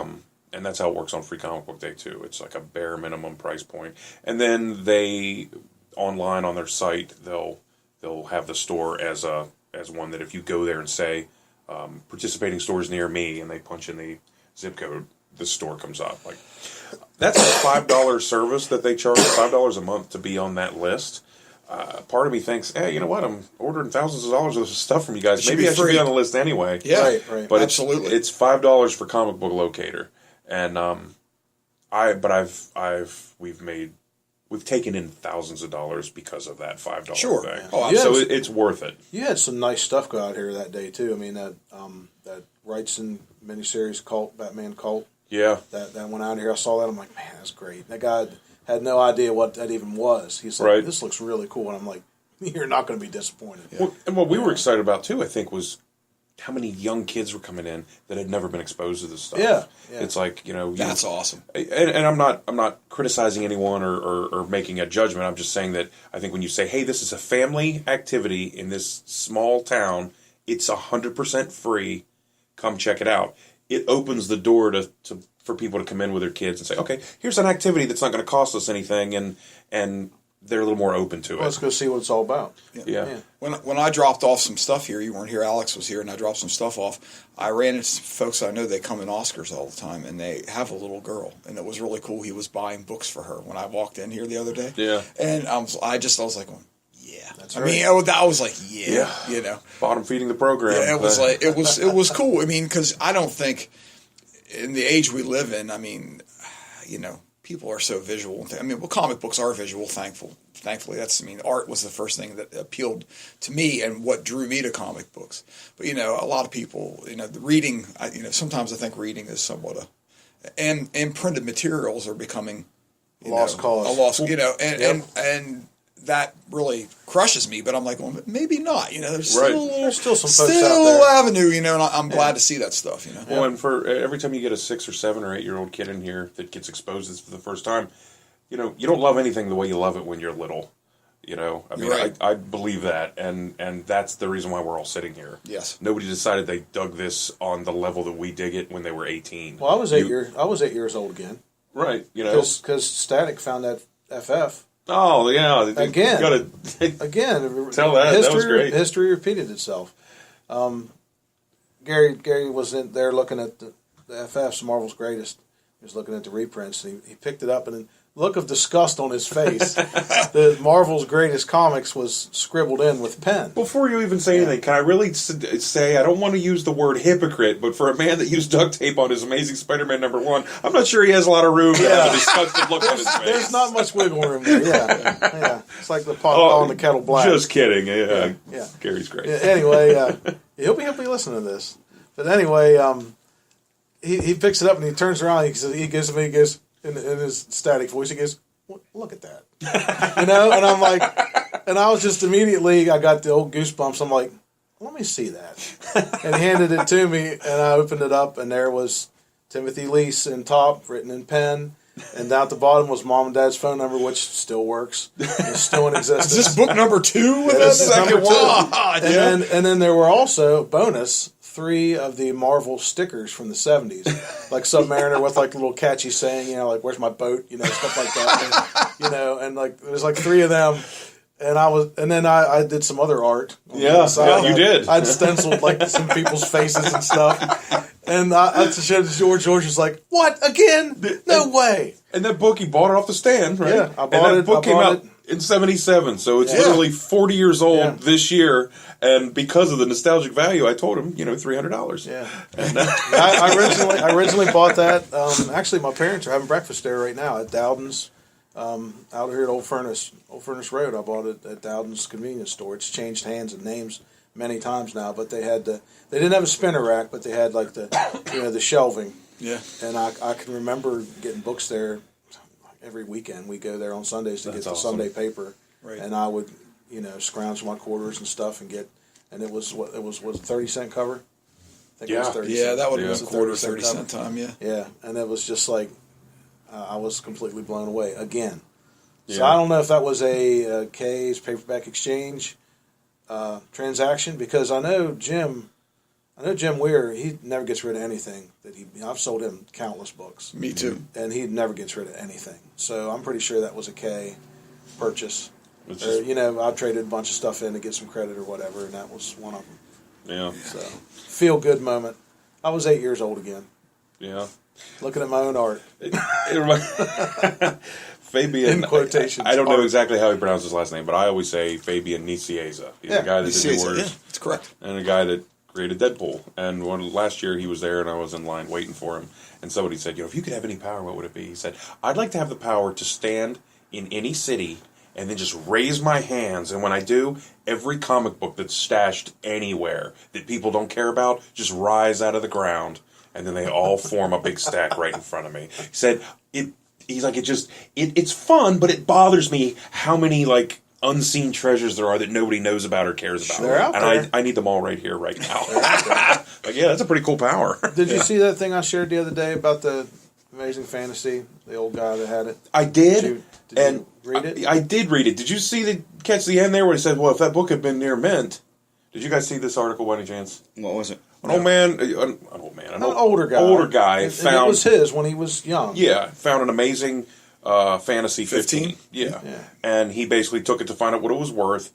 and that's how it works on Free Comic Book Day too. It's like a bare minimum price point, and then they online on their site they'll have the store as one that if you go there and say participating stores near me, and they punch in the zip code, the store comes up. Like, that's a $5 service that they charge, $5 a month to be on that list. Part of me thinks, hey, you know what? I'm ordering thousands of dollars of stuff from you guys. Maybe I should be on the list anyway. Yeah, right. But absolutely. It's $5 for Comic Book Locator, and we've taken in thousands of dollars because of that $5 thing. Oh, so it's worth it. You had some nice stuff go out here that day too. I mean that Wrightson miniseries Batman Cult. Yeah. That went out here. I saw that. I'm like, man, that's great. That guy had no idea what that even was. He's like, this looks really cool. And I'm like, you're not going to be disappointed. Yeah. Well, and what we were excited about, too, I think, was how many young kids were coming in that had never been exposed to this stuff. Yeah. It's like, that's awesome. And I'm not criticizing anyone or making a judgment. I'm just saying that I think when you say, hey, this is a family activity in this small town, it's 100% free. Come check it out. It opens the door for people to come in with their kids and say, okay, here's an activity that's not going to cost us anything, and they're a little more open to it. Let's go see what it's all about. Yeah. When I dropped off some stuff here, you weren't here, Alex was here, and I dropped some stuff off, I ran into some folks I know, they come in Oscars all the time, and they have a little girl, and it was really cool. He was buying books for her when I walked in here the other day. Yeah. And I was like, yeah. That's I right. mean, I was like, yeah. Bottom feeding the program. Yeah, it was like, it was cool. I mean, because I don't think, in the age we live in, I mean, people are so visual. Comic books are visual, thankfully. Art was the first thing that appealed to me and what drew me to comic books. But, a lot of people, the reading, sometimes I think reading is somewhat and printed materials are becoming lost cause. A lost, and that really crushes me, but I'm like, well, maybe not. There's still some folks out a there. little avenue, and I'm glad to see that stuff. Well, and for every time you get a 6 or 7 or 8 year old kid in here that gets exposed to this for the first time, you don't love anything the way you love it when you're little. I believe that, and that's the reason why we're all sitting here. Yes. Nobody decided they dug this on the level that we dig it when they were 18. Well, I was 8 years old again. Right. Because Static found that FF. Oh, yeah. Again. Tell that. That was great. History repeated itself. Gary was in there looking at the FFs, Marvel's Greatest. He was looking at the reprints, and he picked it up, and then look of disgust on his face. The Marvel's Greatest Comics was scribbled in with pen. Before you even say anything, can I really say, I don't want to use the word hypocrite, but for a man that used duct tape on his Amazing Spider-Man #1, I'm not sure he has a lot of room to have a disgusted look on his face. There's not much wiggle room there, yeah. It's like the pot calling the kettle black. Just kidding. Yeah. Gary's great. Yeah, anyway, he'll be listening to this. But anyway, he picks it up and he turns around, he gives me, in his Static voice, he goes, look at that. And I'm like, and I was just immediately, I got the old goosebumps. I'm like, let me see that. And he handed it to me, and I opened it up, and there was Timothy Lease in top, written in pen. And down at the bottom was Mom and Dad's phone number, which still works. It's still in existence. Is this book number 2 with that second one? And then there were also, bonus, 3 of the Marvel stickers from the 70s. Like Submariner with like a little catchy saying, like, where's my boat? Stuff like that. And like, there's like 3 of them. And then I did some other art. Yeah, you did. I'd stenciled like some people's faces and stuff. And I showed it to George. George was like, "What again? No way!" And that book, he bought it off the stand, right? Yeah, I bought and that it. book came out in '77, so it's literally 40 years old this year. And because of the nostalgic value, I told him, $300. Yeah. And, I originally bought that. Actually, my parents are having breakfast there right now at Dowden's. Out here at Old Furnace Road. I bought it at Dowden's convenience store. It's changed hands and names many times now, but they didn't have a spinner rack, but they had like the shelving. Yeah. And I can remember getting books there every weekend. We go there on Sundays to get the Sunday paper. Right. And I would, scrounge my quarters and stuff and it was a 30-cent cover? I think it was 30 cents. That would have been a quarter, 30-cent time, yeah. Yeah, and it was just like, I was completely blown away again. So I don't know if that was a K's paperback exchange transaction, because I know Jim Weir, he never gets rid of anything I've sold him countless books. Me too. And he never gets rid of anything. So I'm pretty sure that was a K purchase. I traded a bunch of stuff in to get some credit or whatever, and that was one of them. Yeah. So feel good moment. I was 8 years old again. Yeah. Looking at my own art. Fabian, in quotations. I don't know exactly how he pronounced his last name, but I always say Fabian Nicieza. He's a guy that did the words. Yeah, that's correct. And a guy that created Deadpool. And last year he was there, and I was in line waiting for him. And somebody said, if you could have any power, what would it be? He said, I'd like to have the power to stand in any city and then just raise my hands. And when I do, every comic book that's stashed anywhere that people don't care about just rise out of the ground. And then they all form a big stack right in front of me. He said, he's like, it's fun, but it bothers me how many like unseen treasures there are that nobody knows about or cares about. They're out there. I need them all right here, right now. Like, yeah, that's a pretty cool power. Did you see that thing I shared the other day about the Amazing Fantasy? The old guy that had it. I did. Did you read it? I did read it. Did you catch the end there where he said, well, if that book had been near mint, did you guys see this article by any chance? What was it? An older guy found... It was his when he was young. Yeah, found an amazing fantasy 15. Yeah. And he basically took it to find out what it was worth,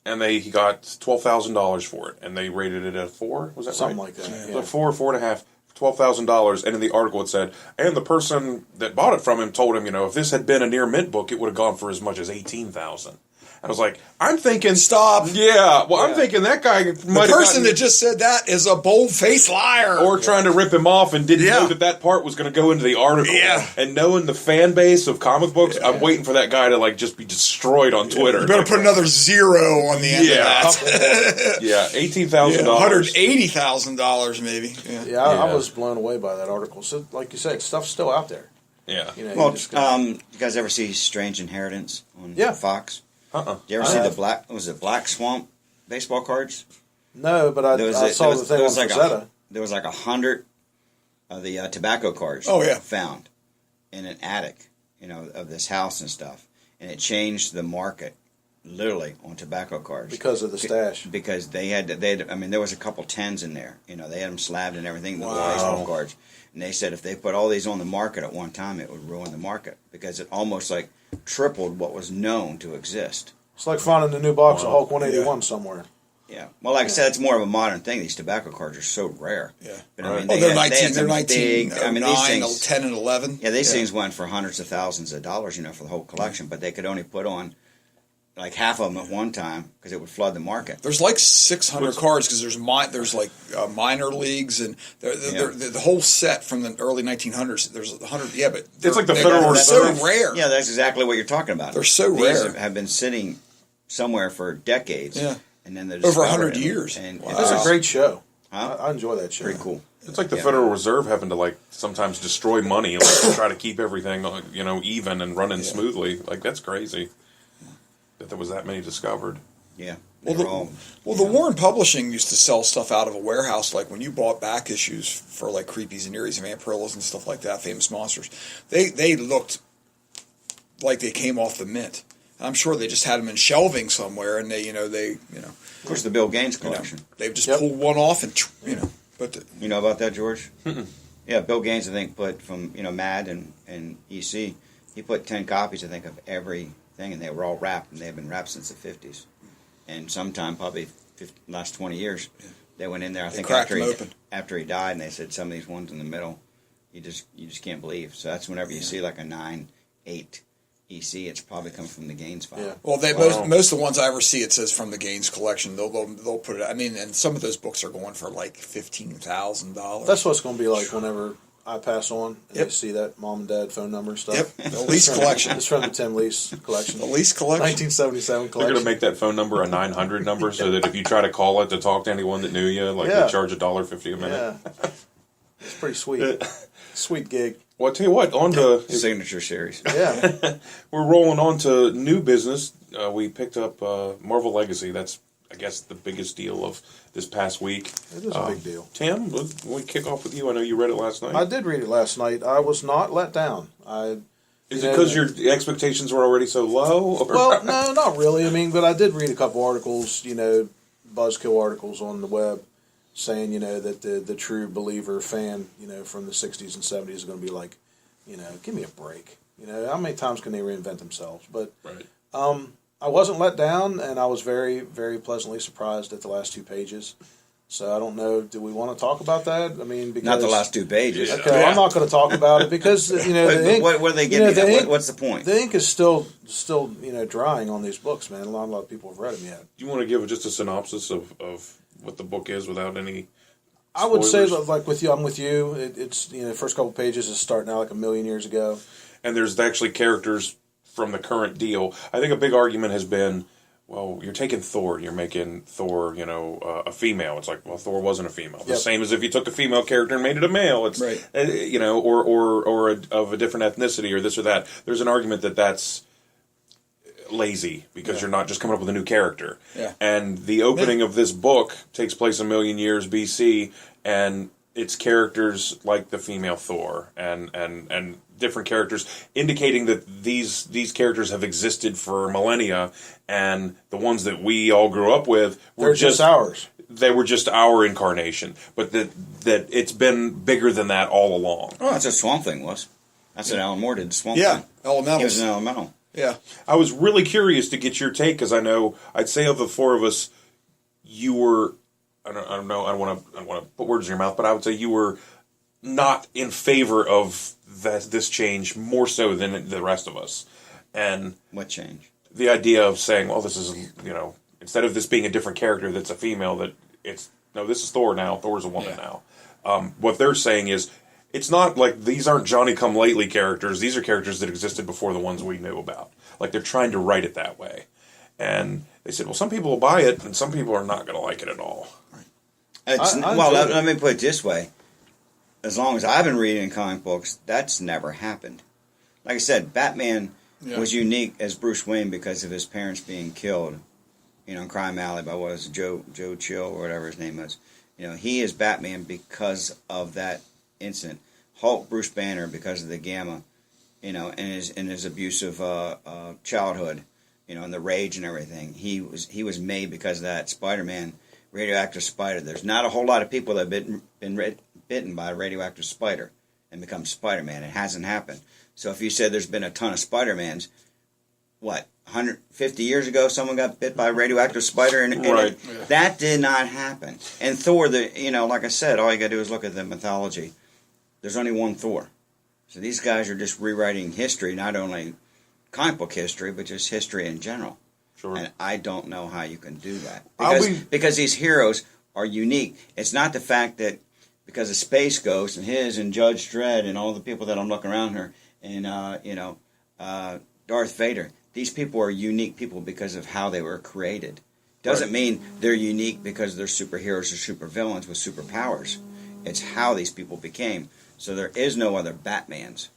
and he got $12,000 for it, and they rated it at 4. Was that something right? Like that? Yeah. Like 4 or 4.5. $12,000, and in the article it said, and the person that bought it from him told him, if this had been a near mint book, it would have gone for as much as $18,000. I was like, I'm thinking, stop. Yeah, well, I'm thinking that guy might the person that just said that is a bold-faced liar, or trying to rip him off and didn't know that part was going to go into the article. Yeah, and knowing the fan base of comic books, I'm waiting for that guy to like just be destroyed on Twitter. You better put another 0 on the end of that. Yeah, $18,000, $180,000 maybe. Yeah, I was blown away by that article. So, like you said, stuff's still out there. Yeah. Well, you guys ever see Strange Inheritance on Fox? Did you ever see the Black Swamp baseball cards? No, but I saw the thing on Rosetta. There was like 100 of the tobacco cards found in an attic, of this house and stuff. And it changed the market, literally, on tobacco cards. Because of the stash. Because they had there was a couple tens in there. They had them slabbed and everything, the baseball cards. And they said if they put all these on the market at one time, it would ruin the market. Because it almost like tripled what was known to exist. It's like finding a new box of Hulk 181 somewhere. Yeah. Well, like I said, it's more of a modern thing. These tobacco cards are so rare. Yeah. But, they're 19, these things, 10 and 11. Yeah, these things went for hundreds of thousands of dollars, for the whole collection. But they could only put on like half of them at one time because it would flood the market. There's like 600 cards because there's like minor leagues and the whole set from the early 1900s. There's 100. Yeah, but it's like the Federal Reserve. So rare. Yeah, that's exactly what you're talking about. They're so rare. These have been sitting somewhere for decades. Yeah. And then they're over 100 years. And It's a great show. Huh? I enjoy that show. Pretty cool. It's like the Federal Reserve having to like sometimes destroy money to try to keep everything even and running smoothly. Like that's crazy that there was that many discovered. Yeah. The Warren Publishing used to sell stuff out of a warehouse. Like when you bought back issues for like Creepies and Eerie's and Vampirellas and stuff like that, Famous Monsters, they looked like they came off the mint. I'm sure they just had them in shelving somewhere, and they. Of course, the Bill Gaines collection. They've just pulled one off, and But you know about that, George? Yeah, Bill Gaines, I think, put from Mad and EC. He put 10 copies, I think, of everything, and they were all wrapped, and they've been wrapped since the 50s. And sometime, probably last 20 years, they went in there. I think after he died, and they said some of these ones in the middle, you just can't believe. So that's whenever you see like a 9, 8. EC, it's probably come from the Gaines file. Yeah. Well, most of the ones I ever see, it says from the Gaines collection. They'll put it. I mean, and some of those books are going for like $15,000. That's what it's going to be like whenever I pass on and they see that mom and dad phone number and stuff. Yep, the Lease collection. It's from the Tim Lease collection. The Lease collection, 1977 collection. They're going to make that phone number a 900 number so that if you try to call it to talk to anyone that knew you, they charge $1.50 a minute. Yeah, it's pretty sweet. Sweet gig. Well, I'll tell you what, on to signature series. Yeah. We're rolling on to new business. We picked up Marvel Legacy. That's, I guess, the biggest deal of this past week. It is a big deal. Tim, we kick off with you. I know you read it last night. I did read it last night. I was not let down. Is it because your expectations were already so low? Or? Well, no, not really. I mean, but I did read a couple articles, buzzkill articles on the web, saying, that the true believer fan, from the 60s and 70s is going to be like, give me a break. How many times can they reinvent themselves? But I wasn't let down, and I was very, very pleasantly surprised at the last 2 pages. So I don't know, do we want to talk about that? I mean, because... Not the last 2 pages. Okay, I'm not going to talk about it because, the ink... What are they getting at? What's the point? The ink is still drying on these books, man. A lot of people have read them yet. Do you want to give just a synopsis of what the book is without any spoilers? I would say that, like with you, I'm with you. It's the first couple pages is starting out like a million years ago, and there's actually characters from the current deal. I think a big argument has been well, you're taking Thor and you're making Thor, a female. It's like, well, Thor wasn't a female. The same as if you took a female character and made it a male. It's right. Or of a different ethnicity or this or that. There's an argument that that's lazy because you're not just coming up with a new character. Yeah. And the opening of this book takes place a million years BC, and it's characters like the female Thor and different characters, indicating that these characters have existed for millennia, and the ones that we all grew up with were just ours. They were just our incarnation, but that it's been bigger than that all along. Oh, that's what Swamp Thing was. That's what Alan Moore did. Swamp Yeah, Thing. Elementals. He was an elemental. Yeah. I was really curious to get your take because I know I'd say of the four of us, you were. I don't know. I don't want to put words in your mouth, but I would say you were not in favor of this change more so than the rest of us. And what change? The idea of saying, well, this is instead of this being a different character that's a female, that this is Thor now. Thor's a woman now. What they're saying is. It's not like these aren't Johnny-come-lately characters. These are characters that existed before the ones we knew about. Like, they're trying to write it that way. And they said, well, some people will buy it, and some people are not going to like it at all. Let me put it this way. As long as I've been reading comic books, that's never happened. Like I said, Batman was unique as Bruce Wayne because of his parents being killed, in Crime Alley by Joe Chill or whatever his name was. He is Batman because of that incident. Hulk, Bruce Banner, because of the Gamma, and his abusive childhood, and the rage and everything. He was made because of that. Spider-Man, radioactive spider. There's not a whole lot of people that have been bitten by a radioactive spider and become Spider-Man. It hasn't happened. So if you said there's been a ton of Spider-Mans, 150 years ago someone got bit by a radioactive spider and that did not happen. And Thor, like I said, all you gotta do is look at the mythology. There's only one Thor. So these guys are just rewriting history, not only comic book history, but just history in general. Sure. And I don't know how you can do that. Because these heroes are unique. It's not the fact that because of Space Ghost and and Judge Dredd and all the people that I'm looking around here and Darth Vader. These people are unique people because of how they were created. Doesn't mean they're unique because they're superheroes or supervillains with superpowers. It's how these people became. So there is no other Batmans.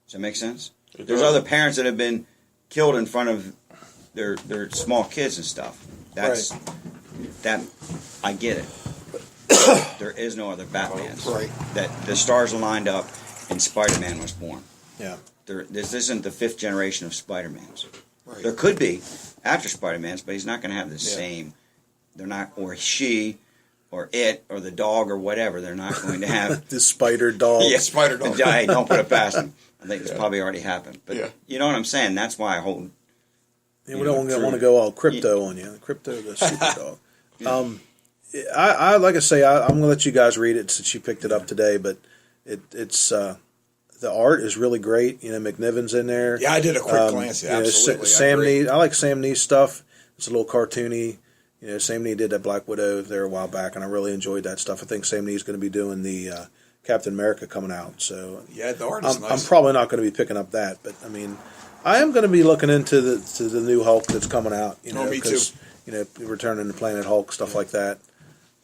Does that make sense? There's other parents that have been killed in front of their small kids and stuff. That I get it. There is no other Batmans. Right. That the stars lined up and Spider-Man was born. Yeah. This isn't the fifth generation of Spider-Mans. Right. There could be after Spider-Mans, but he's not going to have the same. They're not, or she, or it, or the dog, or whatever. They're not going to have the spider dog. Yeah, spider dog. Hey, don't put it past him. I think it's probably already happened. But you know what I'm saying? That's why I hold. Yeah, we don't want to go all crypto on you. Crypto, the super dog. I like I say, I'm going to let you guys read it since you picked it up today. But it's the art is really great. McNiven's in there. Yeah, I did a quick glance. Yeah, absolutely. Sam Neill. I like Sam Neill's stuff. It's a little cartoony. Sam Neill did that Black Widow there a while back, and I really enjoyed that stuff. I think Sam Neill's going to be doing the Captain America coming out. So the art is nice. I'm probably not going to be picking up that, but I mean, I am going to be looking into the new Hulk that's coming out. Me too. Returning to Planet Hulk, stuff like that.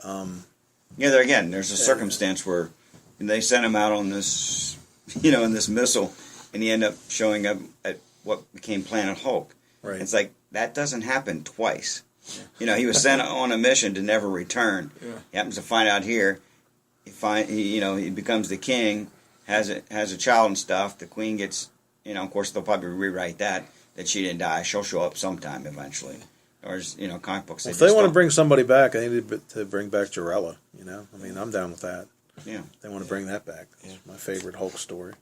There again, there's a circumstance where they sent him out on this, in this missile, and he ended up showing up at what became Planet Hulk. Right. It's like that doesn't happen twice. He was sent on a mission to never return. Yeah. He happens to find out here. He becomes the king, has a child and stuff. The queen gets, of course they'll probably rewrite that she didn't die. She'll show up sometime eventually. Or comic books. Well, if they want to bring somebody back, I need to bring back Jarella. I mean, I'm down with that. Yeah, they want to bring that back. That's my favorite Hulk story.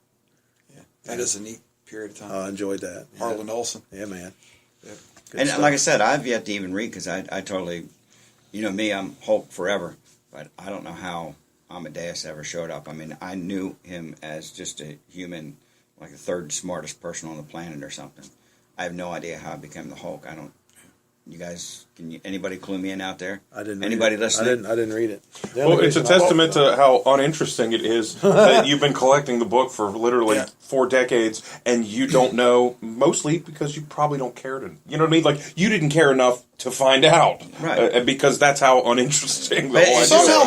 Yeah, that is a neat period of time. I enjoyed that. Harlan Olsen. Yeah, man. Yeah. And stuff. Like I said, I've yet to even read because I totally, me, I'm Hulk forever, but I don't know how Amadeus ever showed up. I mean, I knew him as just a human, like the third smartest person on the planet or something. I have no idea how I became the Hulk. I don't. You guys, anybody clue me in out there? I didn't. Anybody listening? I didn't read it. Well, it's a testament to how uninteresting it is that you've been collecting the book for literally 4 decades, and you don't know, mostly because you probably don't care to. You know what I mean? Like, you didn't care enough to find out, right? Because that's how uninteresting the whole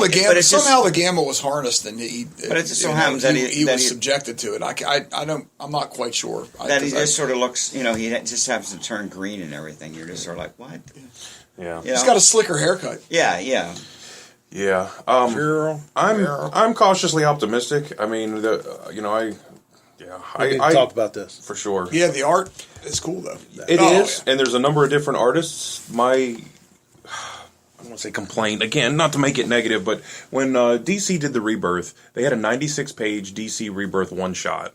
idea. Somehow the gamut was harnessed, and but it just so happens that he was subjected to it. I'm not quite sure that he just sort of looks. He just happens to turn green and everything. You're just sort of like, what? Yeah, he's got a slicker haircut. Yeah. I'm cautiously optimistic. I mean, I talked about this for sure. Yeah, the art is cool though. It is, and there's a number of different artists. I don't want to say complaint again, not to make it negative, but when DC did the Rebirth, they had a 96-page DC Rebirth one shot,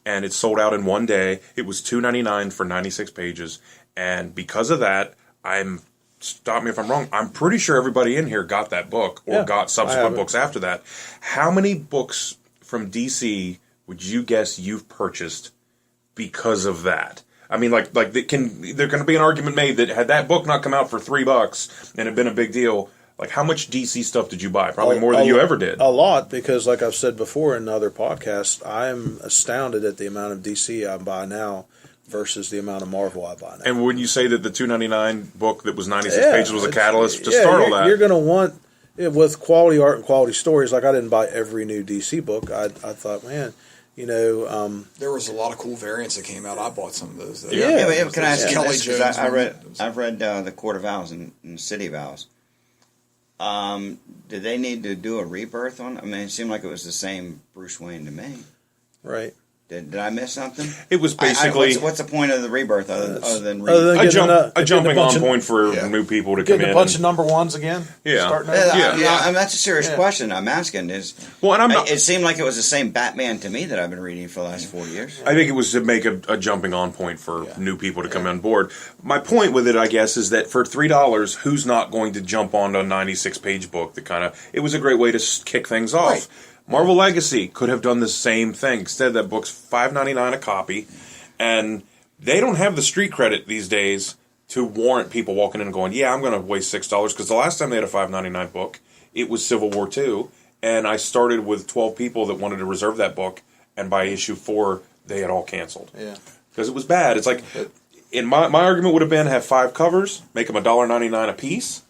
and it sold out in one day. It was $2.99 for 96 pages, and because of that, stop me if I'm wrong, I'm pretty sure everybody in here got that book or got subsequent books after that. How many books from DC would you guess you've purchased because of that? I mean, there's going to be an argument made that had that book not come out for $3 and had been a big deal, like how much DC stuff did you buy? Probably more than you ever did. A lot, because like I've said before in other podcasts, I'm astounded at the amount of DC I buy now versus the amount of Marvel I buy now. And wouldn't you say that the $2.99 book that was 96 pages was a catalyst to start all that? You're going to want, with quality art and quality stories, like I didn't buy every new DC book. I thought, man, there was a lot of cool variants that came out. I bought some of those. Can I ask you Kelly this? Jones? I've read the Court of Owls and the City of Owls. Did they need to do a rebirth on? I mean, it seemed like it was the same Bruce Wayne to me. Right. Did I miss something? It was basically... what's the point of the rebirth other than a jumping on point for new people to come in. Getting a bunch of number ones again? Yeah. I mean, that's a serious question I'm asking. It seemed like it was the same Batman to me that I've been reading for the last 4 years. I think it was to make a jumping on point for new people to come on board. My point with it, I guess, is that for $3, who's not going to jump onto a 96-page book that it was a great way to kick things off. Right. Marvel Legacy could have done the same thing. Instead, that book's $5.99 a copy, and they don't have the street credit these days to warrant people walking in and going, I'm going to waste $6, because the last time they had a $5.99 book, it was Civil War II, and I started with 12 people that wanted to reserve that book, and by issue 4, they had all canceled. Yeah. Because it was bad. It's like, my argument would have been have 5 covers, make them $1.99 a piece,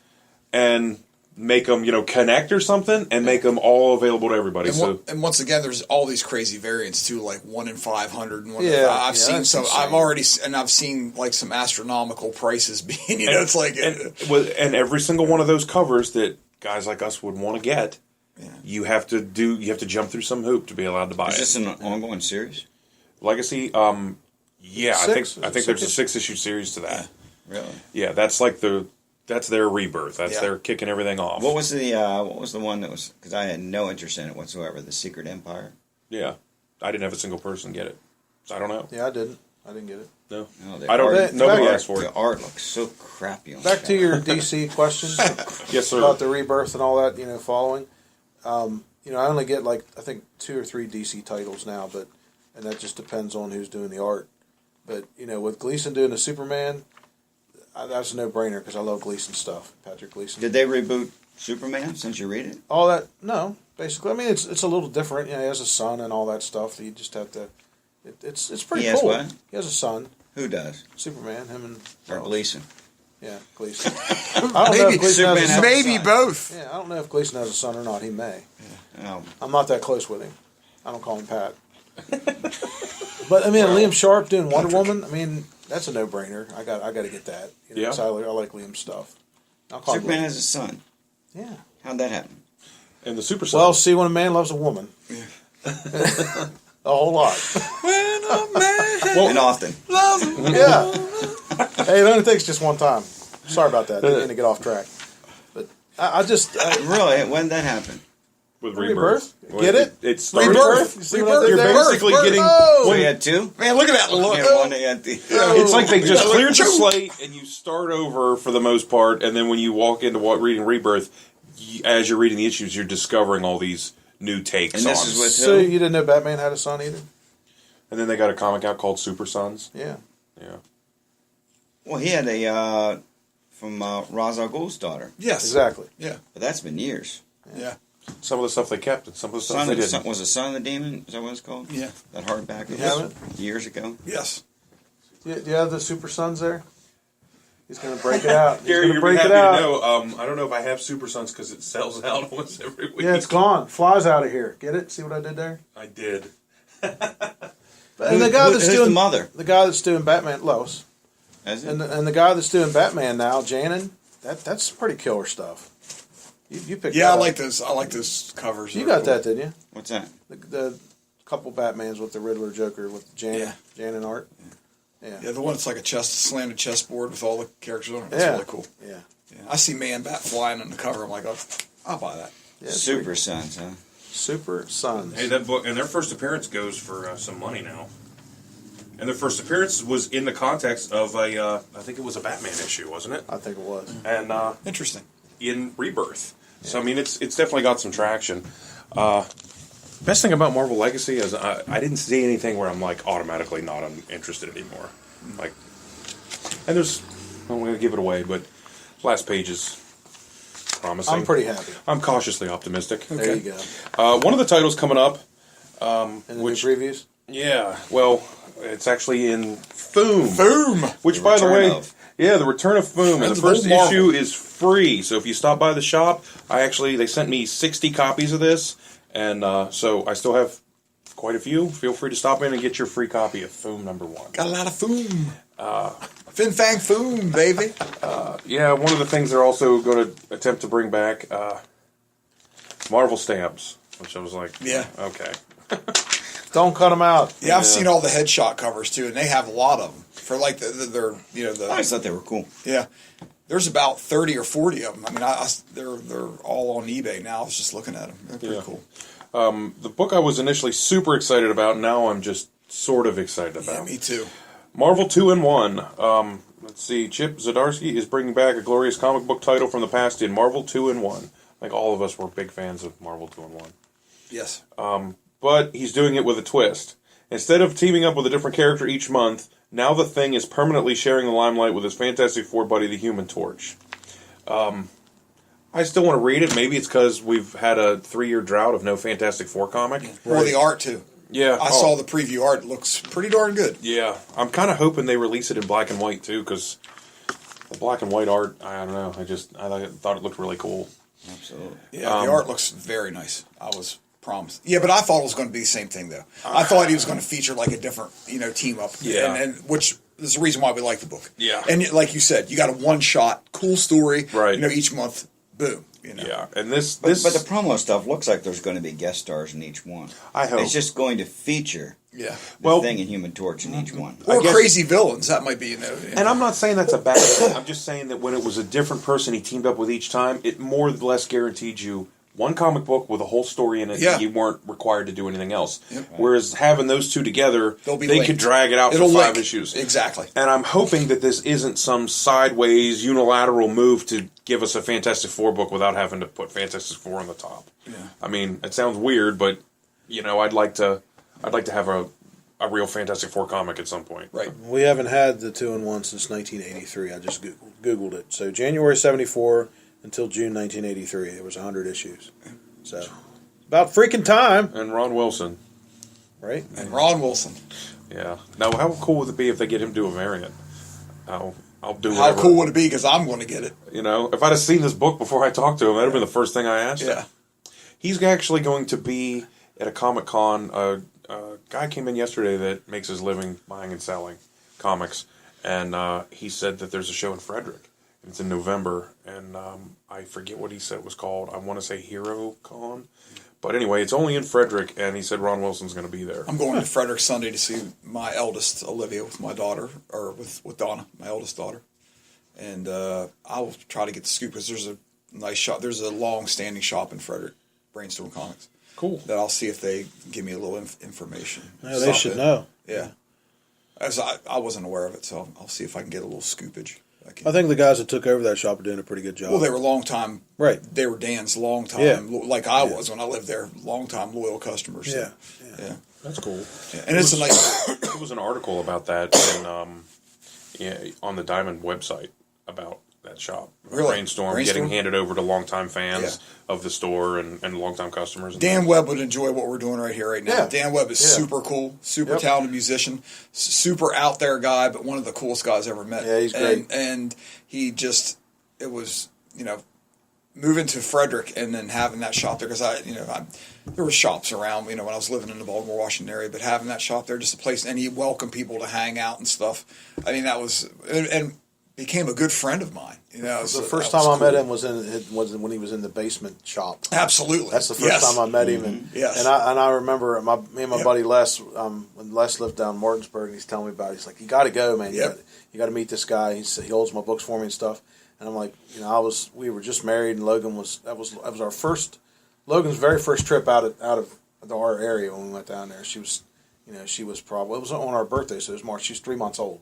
and make them, connect or something, and make them all available to everybody. And once again, there's all these crazy variants too, like 1 in 500 and 1 in 500. I've seen some. Insane. I've seen like some astronomical prices being. It's like and every single one of those covers that guys like us would want to get, you have to jump through some hoop to be allowed to buy it. Is this an ongoing series? Legacy? I think there's a 6-issue series to that. Yeah. Really? Yeah, that's their rebirth. That's their kicking everything off. What was the one that was? Because I had no interest in it whatsoever. The Secret Empire. Yeah, I didn't have a single person get it, so I don't know. Yeah, I didn't get it. No, I don't. Nobody asked for it. The art looks so crappy. Back to your DC question. Yes, sir. About the rebirth and all that, following. I only get I think 2 or 3 DC titles now, and that just depends on who's doing the art. But with Gleason doing the Superman. That's a no-brainer because I love Gleason stuff. Patrick Gleason. Did they reboot Superman since you read it? All that? No. Basically, I mean, it's a little different. He has a son and all that stuff. You just have to. It's pretty cool. He has what? He has a son. Who does? Superman. Him and or Gleason. Yeah, Gleason. I don't know if Gleason has a son. Maybe both. Yeah, I don't know if Gleason has a son or not. He may. Yeah. I'm not that close with him. I don't call him Pat. But I mean, Liam Sharp doing Wonder Woman. I mean. That's a no-brainer. I got to get that. I like Liam's stuff. Superman has a son. Yeah. How'd that happen? And the Super Son. Well, see, when a man loves a woman, a whole lot. When a man and often. Yeah. Hey, it only takes just one time. Sorry about that. Didn't mean to get off track. But I just really, when did that happen? With Rebirth. Get it? It's Rebirth. You're basically getting... So you had 2? Man, look at that look. It's like they just cleared the slate and you start over for the most part, and then when you walk into reading Rebirth, as you're reading the issues, you're discovering all these new takes and this is with So you didn't know Batman had a son either? And then they got a comic out called Super Sons. Yeah. Yeah. Well, he had a from Ra's al Ghul's daughter. Yes. Exactly. Yeah. But that's been years. Yeah. Some of the stuff they kept, and some of the stuff they didn't. Was it Son of the Demon? Is that what it's called? Yeah. That hardback. You have it? Years ago. Yes. Do you have the Super Sons there? He's going to break it out. He's Gary, going to you're break happy it out. to know. I don't know if I have Super Sons because it sells out almost every week. Yeah, it's gone. Flies out of here. Get it? See what I did there? I did. And the guy that's who's doing the mother? The guy that's doing Batman, Lois, Is it? and the guy that's doing Batman now, Janin. That's pretty killer stuff. You picked. Yeah, that I up. like those. I like those covers. You They're got cool. that, didn't you? What's that? The couple Batmans with the Riddler, Joker, with Janin, Janin art. Yeah. Yeah, the one that's like a slanted chessboard with all the characters on it. That's Yeah. really cool. Yeah. Yeah. I see Man Bat flying on the cover. I'm like, oh, I'll buy that. Yeah, it's Super pretty- Sons, huh? Super Sons. Hey, that book, and their first appearance goes for some money now. And their first appearance was in the context of I think it was a Batman issue, wasn't it? I think it was. And Interesting. in Rebirth. So I mean, it's definitely got some traction. Best thing about Marvel Legacy is I didn't see anything where I'm like automatically not interested anymore. Like, and there's I'm going to give it away, but last page is promising. I'm pretty happy. I'm cautiously optimistic. There you go. One of the titles coming up, And the which new previews. yeah, well, it's actually in Foom. Boom. Which, The by the return way, of. yeah, the return of Foom, and the Friends of first old Marvel. issue is free. So if you stop by the shop, they sent me 60 copies of this, and so I still have quite a few. Feel free to stop in and get your free copy of Foom #1. Got a lot of foom. Fin Fang Foom, baby. Yeah, one of the things they're also going to attempt to bring back Marvel stamps, which I was like, Yeah. okay. Don't cut them out. Yeah, I've seen all the headshot covers too, and they have a lot of them for like their I always thought they were cool. yeah. There's about 30 or 40 of them. I mean, they're all on eBay now. I was just looking at them. They're pretty Yeah. cool. The book I was initially super excited about, now I'm just sort of excited about. Yeah, me too. Marvel 2-in-1. Let's see. Chip Zdarsky is bringing back a glorious comic book title from the past in Marvel 2-in-1. Like all of us were big fans of Marvel 2-in-1. Yes. But he's doing it with a twist. Instead of teaming up with a different character each month, now the Thing is permanently sharing the limelight with his Fantastic Four buddy, the Human Torch. I still want to read it. Maybe it's because we've had a 3-year drought of no Fantastic Four comic. Or the art too. Yeah. I saw the preview art. It looks pretty darn good. Yeah. I'm kind of hoping they release it in black and white, too, because the black and white art, I don't know. I thought it looked really cool. Absolutely. Yeah, the art looks very nice. I was promised. Yeah, but I thought it was going to be the same thing though. I thought he was going to feature like a different, team up. Yeah. And which is the reason why we like the book. Yeah. And like you said, you got a one-shot, cool story. Right. Each month, boom. Yeah. And this But the promo stuff looks like there's going to be guest stars in each one. I hope. It's just going to feature Yeah. the Thing and Human Torch in each one. Or guess- crazy villains. That might be, And I'm not saying that's a bad thing. I'm just saying that when it was a different person he teamed up with each time, it more or less guaranteed you one comic book with a whole story in it, Yeah. and you weren't required to do anything else. Yep. Whereas having those two together, They'll be they linked. could drag it out It'll for 5 link. issues. Exactly. And I'm hoping that this isn't some sideways, unilateral move to give us a Fantastic Four book without having to put Fantastic Four on the top. Yeah. I mean, it sounds weird, but I'd like to have a real Fantastic Four comic at some point. Right. We haven't had the 2-in-1 since 1983. I just Googled it. So January 74 until June 1983, there was 100 issues. So about freaking time, And Ron Wilson. right? And Ron Wilson. Yeah. Now, how cool would it be if they get him to do a variant? I'll do How whatever. cool would it be? Because I'm going to get it. If I'd have seen this book before I talked to him, that'd have been the first thing I asked him. Yeah. He's actually going to be at a Comic-Con. A guy came in yesterday that makes his living buying and selling comics, and he said that there's a show in Frederick. It's in November, and I forget what he said it was called. I want to say Hero Con. But anyway, it's only in Frederick, and he said Ron Wilson's going to be there. I'm going to Frederick Sunday to see my eldest, Olivia, with my daughter, or with Donna, my eldest daughter. And I'll try to get the scoop, because there's a nice shop. There's a long-standing shop in Frederick, Brainstorm Comics. Cool. That I'll see if they give me a little information. No, they should know. Yeah. As I wasn't aware of it, so I'll see if I can get a little scoopage. I think the guys that took over that shop are doing a pretty good job. Well, they were long time. Right. They were Dan's long time, Yeah. like I was when I lived there, long time loyal customers. So, yeah. That's cool. Yeah. And it's a nice. There was an article about that on the Diamond website about that shop. Really? Brainstorm, getting handed over to longtime fans of the store and longtime customers. Dan Webb would enjoy what we're doing right here right now. Yeah. Dan Webb is super cool, super talented musician, super out there guy, but one of the coolest guys I ever met. Yeah, he's great. And he just, it was, moving to Frederick and then having that shop there, because there were shops around, when I was living in the Baltimore, Washington area, but having that shop there, just a place, and he welcomed people to hang out and stuff. I mean, that was, and became a good friend of mine. The first time I met him was when he was in the basement shop. Absolutely, that's the first time I met him, and I remember me and my buddy Les, when Les lived down in Martinsburg, and he's telling me about it. He's like, "You got to go, man. You got to meet this guy." He said he holds my books for me and stuff. And I'm like, we were just married, and Logan's very first trip out of our area when we went down there. She was probably, it was on our birthday, so it was March. She was 3 months old,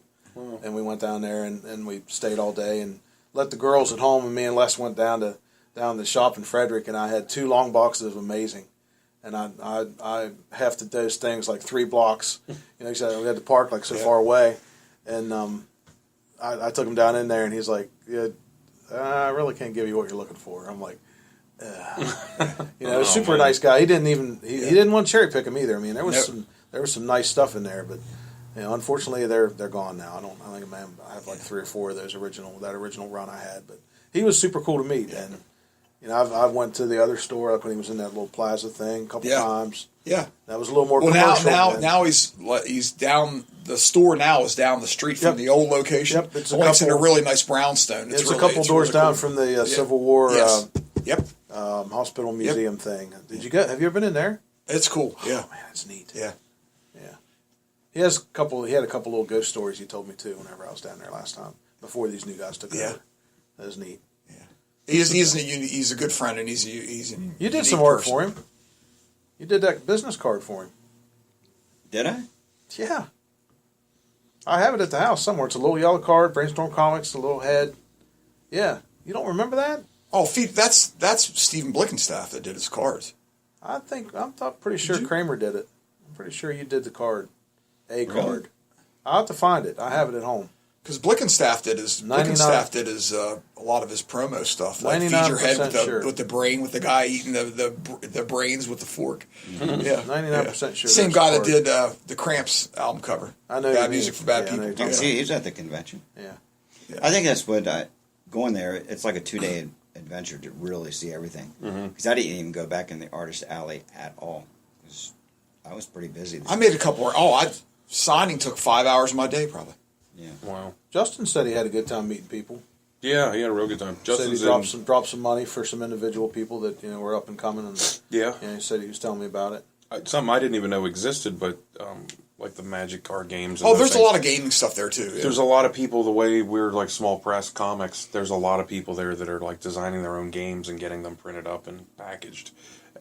and we went down there and we stayed all day and let the girls at home, and me and Les went down to the shop in Frederick, and I had 2 long boxes of Amazing, and I hefted those things like 3 blocks. He said we had to park like so far away, and I took him down in there, and he's like, "Yeah, I really can't give you what you're looking for." I'm like, super nice guy. He didn't even he didn't want to cherry pick him either. I mean, there was some nice stuff in there, but unfortunately they're gone now. I think I have like 3 or 4 of those that original run I had, but he was super cool to meet, and I went to the other store like when he was in that little plaza thing a couple times. Yeah, that was a little more commercial. Now he's down. The store now is down the street from the old location. Yep, it's in a really nice brownstone. It's a couple doors down from the Civil War hospital museum thing. Have you ever been in there? It's cool. Oh man, it's neat. Yeah. He had a couple little ghost stories he told me too whenever I was down there last time before these new guys took over. That was neat. Yeah. He's a good friend, and he's you did some work for him. You did that business card for him. Did I? Yeah. I have it at the house somewhere. It's a little yellow card, Brainstorm Comics, a little head. Yeah. You don't remember that? Oh, that's Stephen Blickenstaff that did his cards. I'm pretty sure Kramer did it. I'm pretty sure you did the card. Card. I'll have to find it. I have it at home. Because Blickenstaff did his a lot of his promo stuff, like Feed Your Head with the brain, with the guy eating the brains with the fork. Mm-hmm. Yeah, 99% sure. Same guy that did the Cramps album cover. I know. Bad Music for Bad People. He's at the convention. Yeah. I think that's what going there. It's like a 2-day adventure to really see everything. Because I didn't even go back in the artist alley at all. I was pretty busy. I made a couple. Signing took 5 hours of my day probably. Yeah. Wow. Justin said he had a good time meeting people. Yeah, he had a real good time. Justin said he dropped some money for some individual people that were up and coming, and he said he was telling me about it. Something I didn't even know existed, but like the Magic card games. And there's a lot of gaming stuff there too. Yeah. There's a lot of people. The way we're like small press comics, there's a lot of people there that are like designing their own games and getting them printed up and packaged.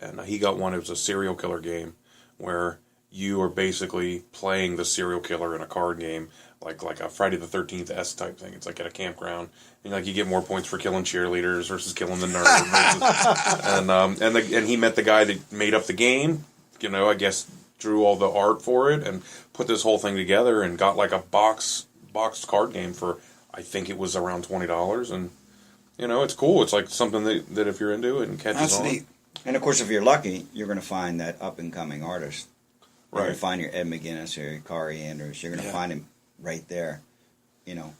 And he got one. It was a serial killer game where you are basically playing the serial killer in a card game. Like a Friday the 13th type thing. It's like at a campground, and you get more points for killing cheerleaders versus killing the nerd. And he met the guy that made up the game. I guess drew all the art for it and put this whole thing together and got like a boxed card game for, I think it was around $20. And it's cool. It's like something that if you're into it and catches on. Neat. And of course, if you're lucky, you're going to find that up and coming artist. You're going to find your Ed McGuinness or your Kari Andrews. You're going to find him right there, and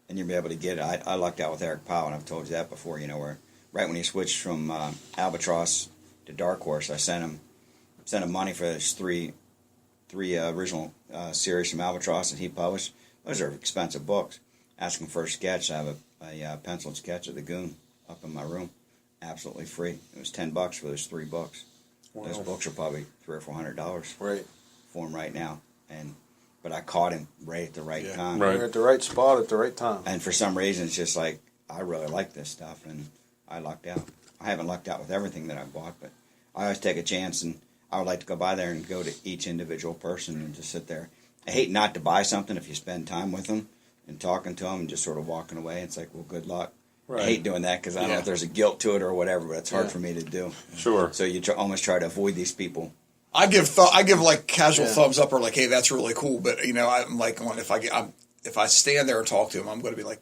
you'll be able to get it. I lucked out with Eric Powell, and I've told you that before, where right when he switched from Albatross to Dark Horse, I sent him money for his three original series from Albatross that he published. Those are expensive books. Asked him for a sketch. I have a penciled sketch of the Goon up in my room, absolutely free. It was $10 for those 3 books. Wow. Those books are probably $300 or $400 for him right now, but I caught him right at the right time. Right. You're at the right spot at the right time. And for some reason, it's just like, I really like this stuff, and I lucked out. I haven't lucked out with everything that I bought, but I always take a chance, and I would like to go by there and go to each individual person and just sit there. I hate not to buy something if you spend time with them and talking to them and just sort of walking away. It's like, well, good luck. Right. I hate doing that because I don't know if there's a guilt to it or whatever, but it's hard for me to do. Sure. So you almost try to avoid these people. I give like casual thumbs up or like, hey, that's really cool. But I'm like, if I stand there and talk to him, I'm going to be like,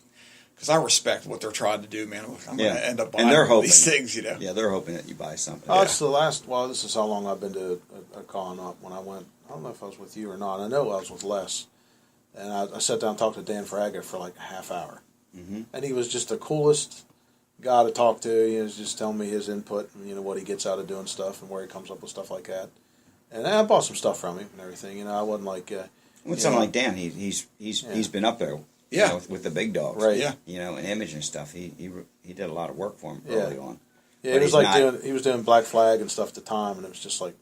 because I respect what they're trying to do, man. I'm going to end up buying and they're hoping, these things, you know. Yeah, they're hoping that you buy something. It's the last. Well, this is how long I've been to a con up. When I went, I don't know if I was with you or not. I know I was with Les, and I sat down and talked to Dan Fraga for like a half hour, and he was just the coolest guy to talk to. He was just telling me his input, and, what he gets out of doing stuff and where he comes up with stuff like that. And I bought some stuff from him and everything. I wasn't like. With something like Dan, he's been up there. Yeah, with the big dogs, right? Yeah, and Image and stuff. He did a lot of work for him early on. Yeah, it was like he was doing Black Flag and stuff at the time, and it was just like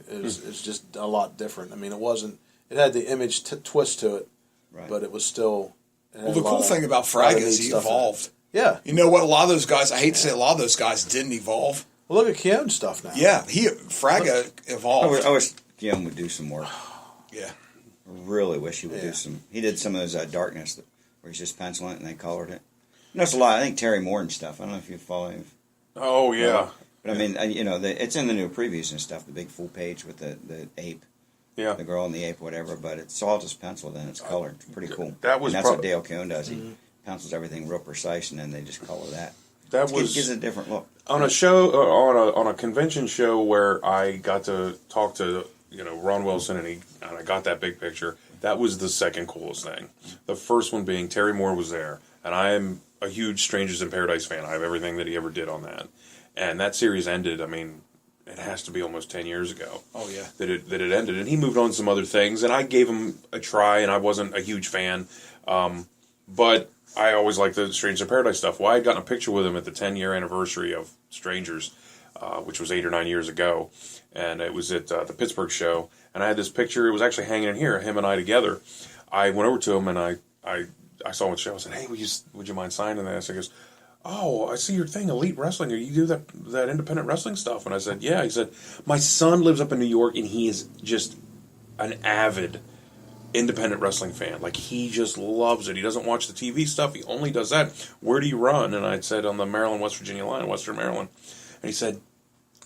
it was just a lot different. I mean, it had the Image twist to it, right. But it was still. Well, the cool thing about Fraga is he evolved. Yeah, you know what? A lot of those guys, I hate to say, a lot of those guys didn't evolve. Well, look at Keown stuff now. Yeah, Fraga evolved. I wish Keown would do some work. Yeah. Really wish he would do some. He did some of those Darkness where he's just penciling it and they colored it. That's a lot. I think Terry Moore and stuff. I don't know if you follow him. Oh yeah. But I mean, it's in the new previews and stuff. The big full page with the ape, the girl and the ape, whatever. But it's all just penciled and it's colored. It's pretty cool. That was and that's what Dale Keown does. He pencils everything real precise and then they just color that. That gives it a different look. On a show, on a convention show where I got to talk to Ron Wilson and I got that big picture. That was the second coolest thing. The first one being Terry Moore was there, and I am a huge Strangers in Paradise fan. I have everything that he ever did on that, and that series ended. I mean, it has to be almost 10 years ago. Oh yeah, that it ended, and he moved on to some other things, and I gave him a try, and I wasn't a huge fan, but I always liked the Strangers in Paradise stuff. Well, I had gotten a picture with him at the 10-year anniversary of Strangers, which was 8 or 9 years ago. And it was at the Pittsburgh show, and I had this picture. It was actually hanging in here, him and I together. I went over to him, and I saw him at the show. I said, "Hey, would you mind signing this?" He goes, "Oh, I see your thing, Elite Wrestling. You do that independent wrestling stuff." And I said, "Yeah." He said, "My son lives up in New York, and he is just an avid independent wrestling fan. Like, he just loves it. He doesn't watch the TV stuff. He only does that. Where do you run?" And I said, "On the Maryland-West Virginia line, Western Maryland." And he said,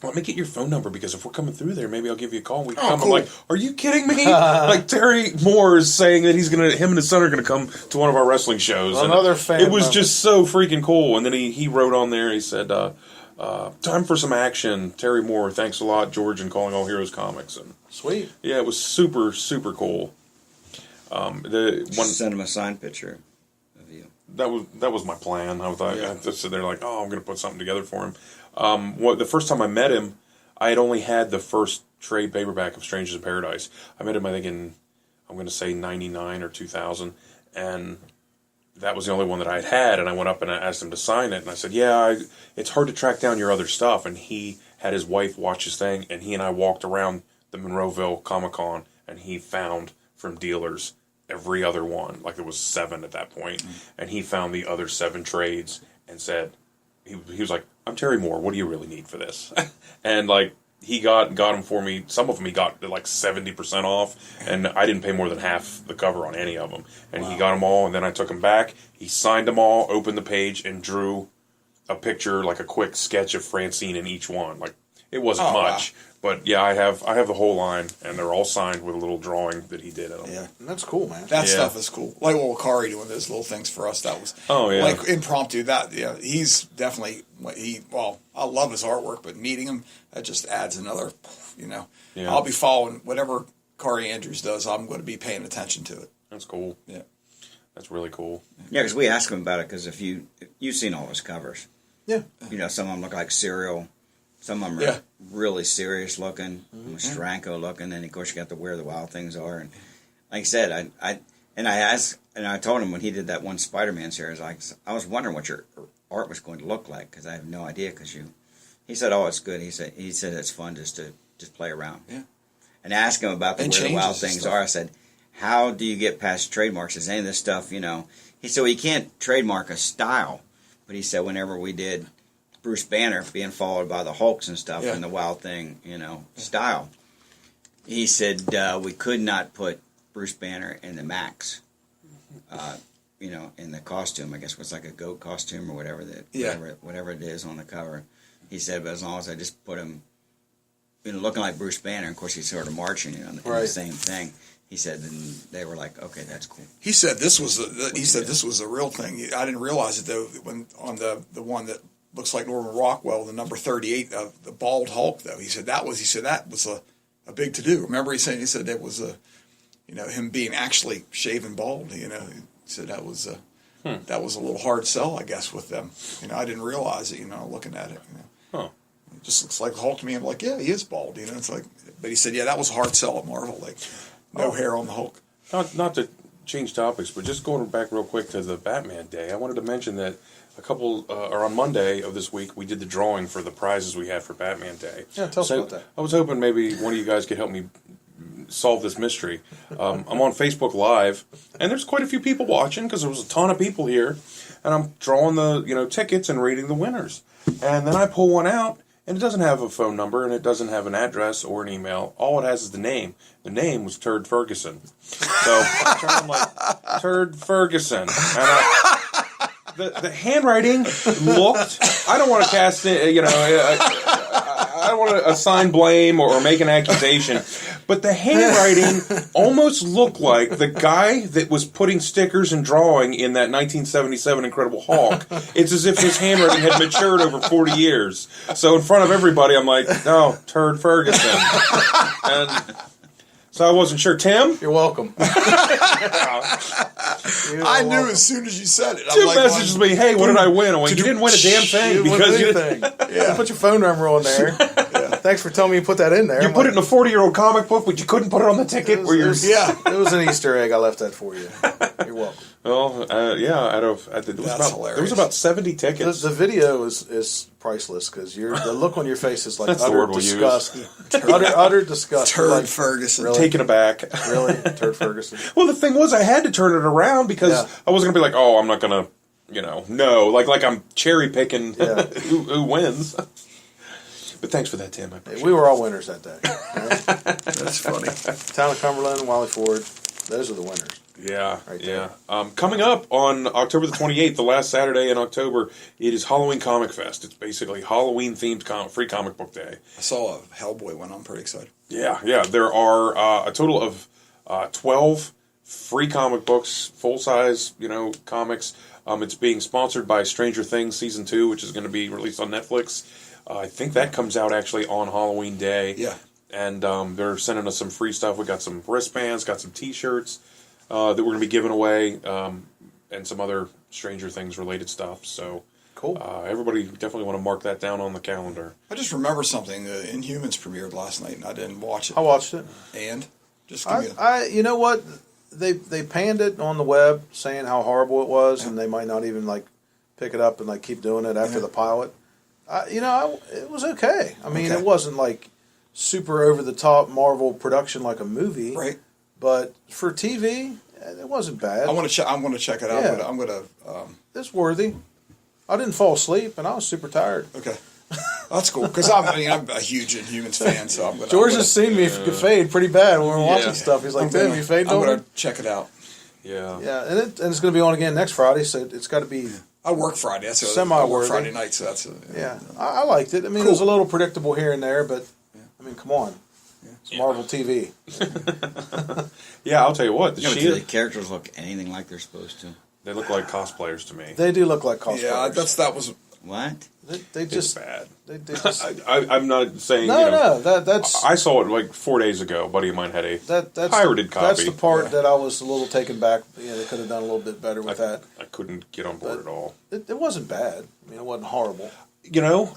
"Let me get your phone number, because if we're coming through there, maybe I'll give you a call and we can come." Cool. I'm like, "Are you kidding me?" Like, Terry Moore is saying that him and his son are gonna come to one of our wrestling shows. Another fan. It was just so freaking cool. And then he wrote on there, he said, "Time for some action. Terry Moore, thanks a lot, George, and Calling All Heroes Comics." And sweet. yeah, it was super, super cool. Send him a signed picture of you. That was my plan. I thought I just sit there like, "Oh, I'm gonna put something together for him." The first time I met him, I had only had the first trade paperback of Strangers in Paradise. I met him, I think, I'm going to say 99 or 2000, and that was the only one that I had, and I went up and I asked him to sign it, and I said, it's hard to track down your other stuff, and he had his wife watch his thing, and he and I walked around the Monroeville Comicon, and he found from dealers every other one, like there was 7 at that point, and he found the other 7 trades, and said, he was like, "I'm Terry Moore, what do you really need for this?" And like, he got them for me. Some of them he got like 70% off, and I didn't pay more than half the cover on any of them. And he got them all, and then I took them back. He signed them all, opened the page, and drew a picture, like a quick sketch of Francine in each one. Like, it wasn't much, but yeah, I have the whole line, and they're all signed with a little drawing that he did. Yeah, that's cool, man. That stuff is cool. Like Kari doing those little things for us. That was like impromptu. He's definitely I love his artwork, but meeting him, that just adds another. I'll be following whatever Kari Andrews does. I'm going to be paying attention to it. That's cool. Yeah, that's really cool. Yeah, because we asked him about it, because if you've seen all his covers. Yeah, some of them look like cereal. Some of them are really serious looking, Stranko looking, and of course you got Where the Wild Things Are. And like I said, I told him when he did that one Spider-Man series, I was wondering what your art was going to look like, because I have no idea. He said, "Oh, it's good." He said it's fun just to play around. Yeah. And I asked him about Where the Wild Things Are. I said, "How do you get past trademarks? Is any of this stuff, He said, "Well, you can't trademark a style," but he said whenever we did Bruce Banner being followed by the Hulks and stuff in the Wild Thing, style. He said we could not put Bruce Banner in the Max, in the costume. I guess it was like a goat costume or whatever whatever it is on the cover. He said, but as long as I just put him, looking like Bruce Banner, of course he's sort of marching, the same thing. he said, and they were like, okay, that's cool. He said this was this was the real thing. I didn't realize it though when on the one that looks like Norman Rockwell, the number 38 of the bald Hulk though. He said that was a big to do. Remember he said that was him being actually shaven bald. He said that was a little hard sell, I guess, with them. I didn't realize it. Looking at it. Huh. It just looks like Hulk to me. I'm like, yeah, he is bald. It's like, but he said, yeah, that was a hard sell at Marvel. Like, no hair on the Hulk. Not to change topics, but just going back real quick to the Batman Day, I wanted to mention that on Monday of this week, we did the drawing for the prizes we had for Batman Day. Yeah, tell us about that. I was hoping maybe one of you guys could help me solve this mystery. I'm on Facebook Live, and there's quite a few people watching because there was a ton of people here, and I'm drawing the tickets and reading the winners. And then I pull one out, and it doesn't have a phone number, and it doesn't have an address or an email. All it has is the name. The name was Turd Ferguson. So I'm like, Turd Ferguson. And the handwriting looked, I don't want to cast it, I don't want to assign blame or make an accusation, but the handwriting almost looked like the guy that was putting stickers and drawing in that 1977 Incredible Hulk. It's as if his handwriting had matured over 40 years. So in front of everybody, I'm like, no, Turd Ferguson. And so I wasn't sure. Tim? You're welcome. I knew as soon as you said it. Tim messages me, hey, what did I win? I went, you didn't win a damn thing. Because you put your phone number on there. Thanks for telling me you put that in there. You put it in a 40-year-old comic book, but you couldn't put it on the ticket. It was an Easter egg. I left that for you. You're welcome. Well, there was about 70 tickets. The video is priceless because the look on your face is like utter disgust. Utter disgust. Turd Ferguson. Really? Taken aback. Really? Turd Ferguson. Well, the thing was, I had to turn it around because I wasn't going to be like, oh, I'm not going to, no. Like I'm cherry picking who wins. But thanks for that, Tim. I appreciate We were all winners that day. Right? That's funny. Town of Cumberland, Wally Ford. Those are the winners. Yeah, right there. Coming up on October the 28th, the last Saturday in October, it is Halloween Comic Fest. It's basically Halloween-themed free comic book day. I saw a Hellboy one. I'm pretty excited. Yeah. There are a total of 12 free comic books, full-size, comics. It's being sponsored by Stranger Things Season 2, which is going to be released on Netflix. I think that comes out actually on Halloween Day. Yeah. And they're sending us some free stuff. We got some wristbands, got some T-shirts that we're going to be giving away, and some other Stranger Things related stuff. So cool. Everybody definitely want to mark that down on the calendar. I just remember something. Inhumans premiered last night, and I didn't watch it. I watched it. And just you know what? They panned it on the web, saying how horrible it was, and they might not even pick it up and keep doing it after the pilot. It was okay. I mean, it wasn't super over the top Marvel production like a movie, right? But for TV, it wasn't bad. I'm going to check it out. Yeah. I'm going to. It's worthy. I didn't fall asleep, and I was super tired. Okay, that's cool because I'm a huge Inhumans fan, so I'm going. George has seen me fade pretty bad when we're watching stuff. He's like, "Tim, you fade over?" I'm going to check it out. Yeah, yeah, and it's going to be on again next Friday, so it's got to be. I work Friday. That's I work Friday night, so that's I liked it. I mean, It was a little predictable here and there, but I mean, come on, it's Marvel TV. Yeah, I'll tell you what. The characters look anything like they're supposed to. They look like cosplayers to me. They do look like cosplayers. Yeah, that was what. They just it's bad. They just. I'm not saying. That's. I saw it 4 days ago. A buddy of mine had a pirated copy. That's the part that I was a little taken back. They could have done a little bit better with that. I couldn't get on board at all. It wasn't bad. I mean, it wasn't horrible.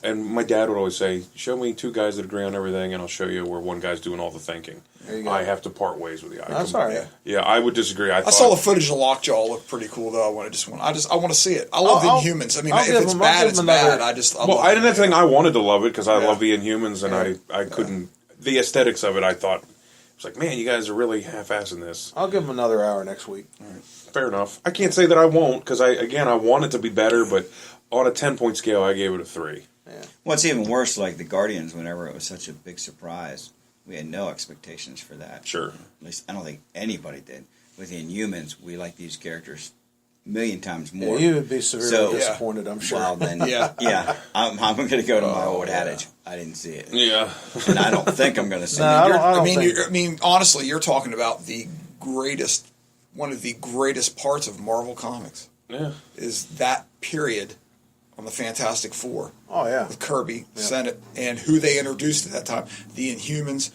And my dad would always say, "Show me two guys that agree on everything, and I'll show you where one guy's doing all the thinking." There you go. I have to part ways with you. That's all right. Yeah, I would disagree. I saw the footage of Lockjaw look pretty cool, though. I want to see it. I love Inhumans. I mean, if it's bad, it's bad. I didn't have anything. I wanted to love it because I love the Inhumans, and I couldn't. The aesthetics of it, I thought, it was like, man, you guys are really half-assing this. I'll give them another hour next week. All right. Fair enough. I can't say that I won't because I want it to be better, but on a 10-point scale, I gave it a 3. Yeah. Well, it's even worse. Like the Guardians, whenever it was such a big surprise, we had no expectations for that. Sure. At least I don't think anybody did. With the Inhumans, we like these characters a million times more. Yeah, you would be severely disappointed, I'm sure. Well, then, I'm going to go to my old adage. I didn't see it. Yeah. And I don't think I'm going to see it. I mean, honestly, you're talking about the one of the greatest parts of Marvel Comics. Yeah. Is that period on the Fantastic Four. Oh, yeah. With Kirby, Senate, and who they introduced at that time. The Inhumans,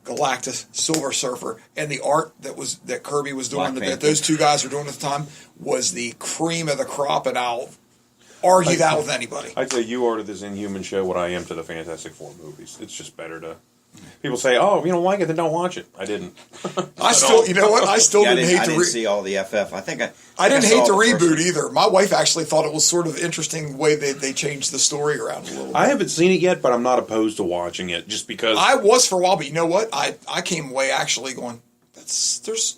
Galactus, Silver Surfer, and the art that Kirby was doing, that those two guys were doing at the time, was the cream of the crop, and I'll argue that with anybody. I'd say you are to this Inhuman show what I am to the Fantastic Four movies. It's just better to... People say, "Oh, you don't like it, then don't watch it." I didn't. I still, you know what? I still didn't hate to. I didn't see all the FF. I think I didn't hate the reboot either. My wife actually thought it was sort of interesting the way they changed the story around a little bit. I haven't seen it yet, but I'm not opposed to watching it just because I was for a while. But you know what? I came away actually going,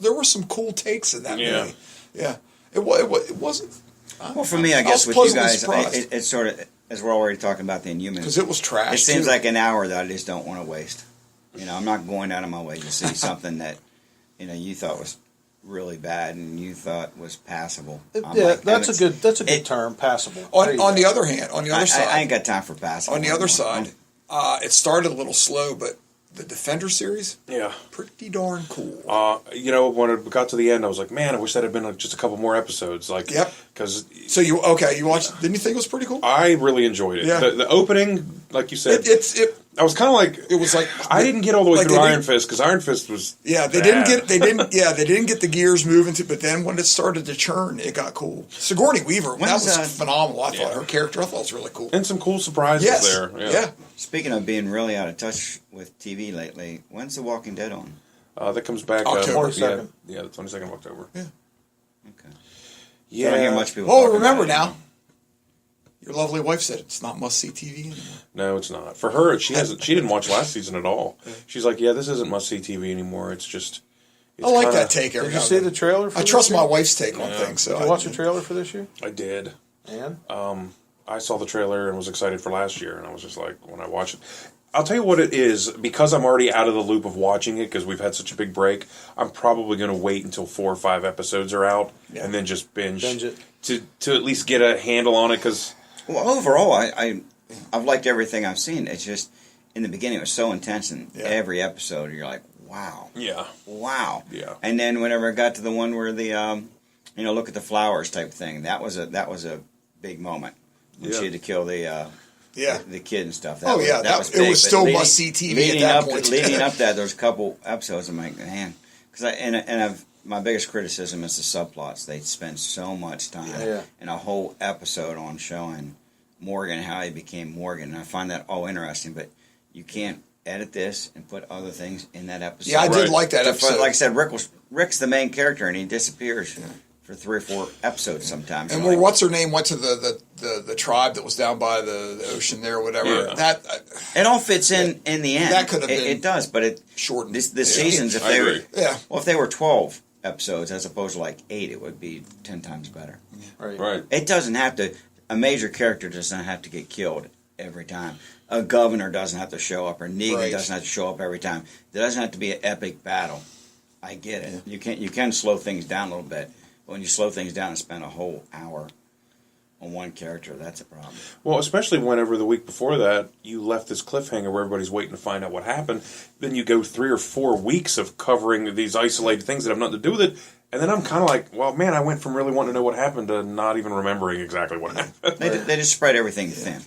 there were some cool takes in that movie. Yeah, it wasn't. Well, for me, I guess with you guys, it's sort of, as we're already talking about the Inhumans, because it was trash. It seems like an hour that I just don't want to waste. You know, I'm not going out of my way to see something that, you know, you thought was really bad and you thought was passable. That's a good term, passable. On the other hand, on the other side, I ain't got time for passable. On the other side, it started a little slow, but the Defender series, pretty darn cool. You know, when it got to the end, I was like, man, I wish that had been just a couple more episodes. Like, because you watched? Didn't you think it was pretty cool? I really enjoyed it. Yeah. The opening, like you said, I was kind of like, it was like I didn't get all the way through Iron Fist because Iron Fist was they didn't get the gears moving but then when it started to churn, it got cool. Sigourney Weaver, that was phenomenal. I thought her character, was really cool, and some cool surprises there. Yeah. Speaking of being really out of touch with TV lately, when's The Walking Dead on? That comes back October 22nd. Yeah, the 22nd of October. Yeah. Okay. Yeah. I don't hear much people. Well, remember now. Your lovely wife said it's not must-see TV anymore. No, it's not. For her, she didn't watch last season at all. She's like, yeah, this isn't must-see TV anymore. It's just... I like that take. Did you see the trailer for I trust my wife's take on things. Did you watch the trailer for this year? I did. And? I saw the trailer and was excited for last year, and I was just like, when I watch it... I'll tell you what it is. Because I'm already out of the loop of watching it, because we've had such a big break, I'm probably going to wait until 4 or 5 episodes are out, and then just binge it. To at least get a handle on it, because... Well, overall, I've liked everything I've seen. It's just, in the beginning, it was so intense, and every episode, you're like, wow. Yeah. Wow. Yeah. And then whenever it got to the one where the, look at the flowers type thing, that was a big moment. When she had to kill the kid and stuff. That was big. It was still must-see TV at that point. Leading up to that, there was a couple episodes, I'm like, man. My biggest criticism is the subplots. They spend so much time in a whole episode on showing Morgan, how he became Morgan. And I find that all interesting, but you can't edit this and put other things in that episode. Yeah, I did like that episode. Like I said, Rick's the main character, and he disappears for 3 or 4 episodes sometimes. And what's her name went to the tribe that was down by the ocean there or whatever. Yeah. It all fits in the end. That could have been. It does, but it shortened. The seasons, if they were 12 episodes as opposed to like 8, it would be 10 times better. Right. It doesn't have to. A major character does not have to get killed every time. A governor doesn't have to show up, or Negan doesn't have to show up every time. There doesn't have to be an epic battle. I get it. You can slow things down a little bit. But when you slow things down and spend a whole hour on one character, that's a problem. Well, especially whenever the week before that, you left this cliffhanger where everybody's waiting to find out what happened. Then you go 3 or 4 weeks of covering these isolated things that have nothing to do with it. And then I'm kind of like, well, man, I went from really wanting to know what happened to not even remembering exactly what happened. They just spread everything thin.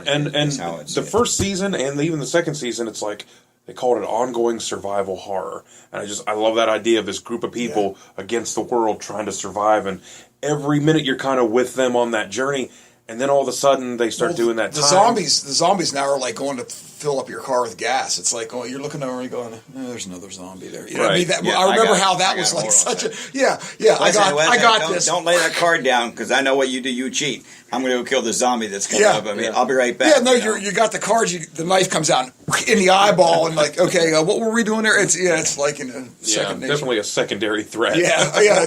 And the first season and even the second season, it's like they called it ongoing survival horror. And I love that idea of this group of people against the world trying to survive. And every minute you're kind of with them on that journey. And then all of a sudden they start doing that. The zombies now are like going to fill up your car with gas. It's like, you're looking over and you're going, there's another zombie there. You know what I mean? I remember how that was like such a I got this. Don't lay that card down because I know what you do. You cheat. I'm going to go kill the zombie that's coming up. I'll be right back. Yeah, no, you got the cards. The knife comes out in the eyeball, and like, okay, what were we doing there? It's like in a second nature. Definitely a secondary threat. Yeah.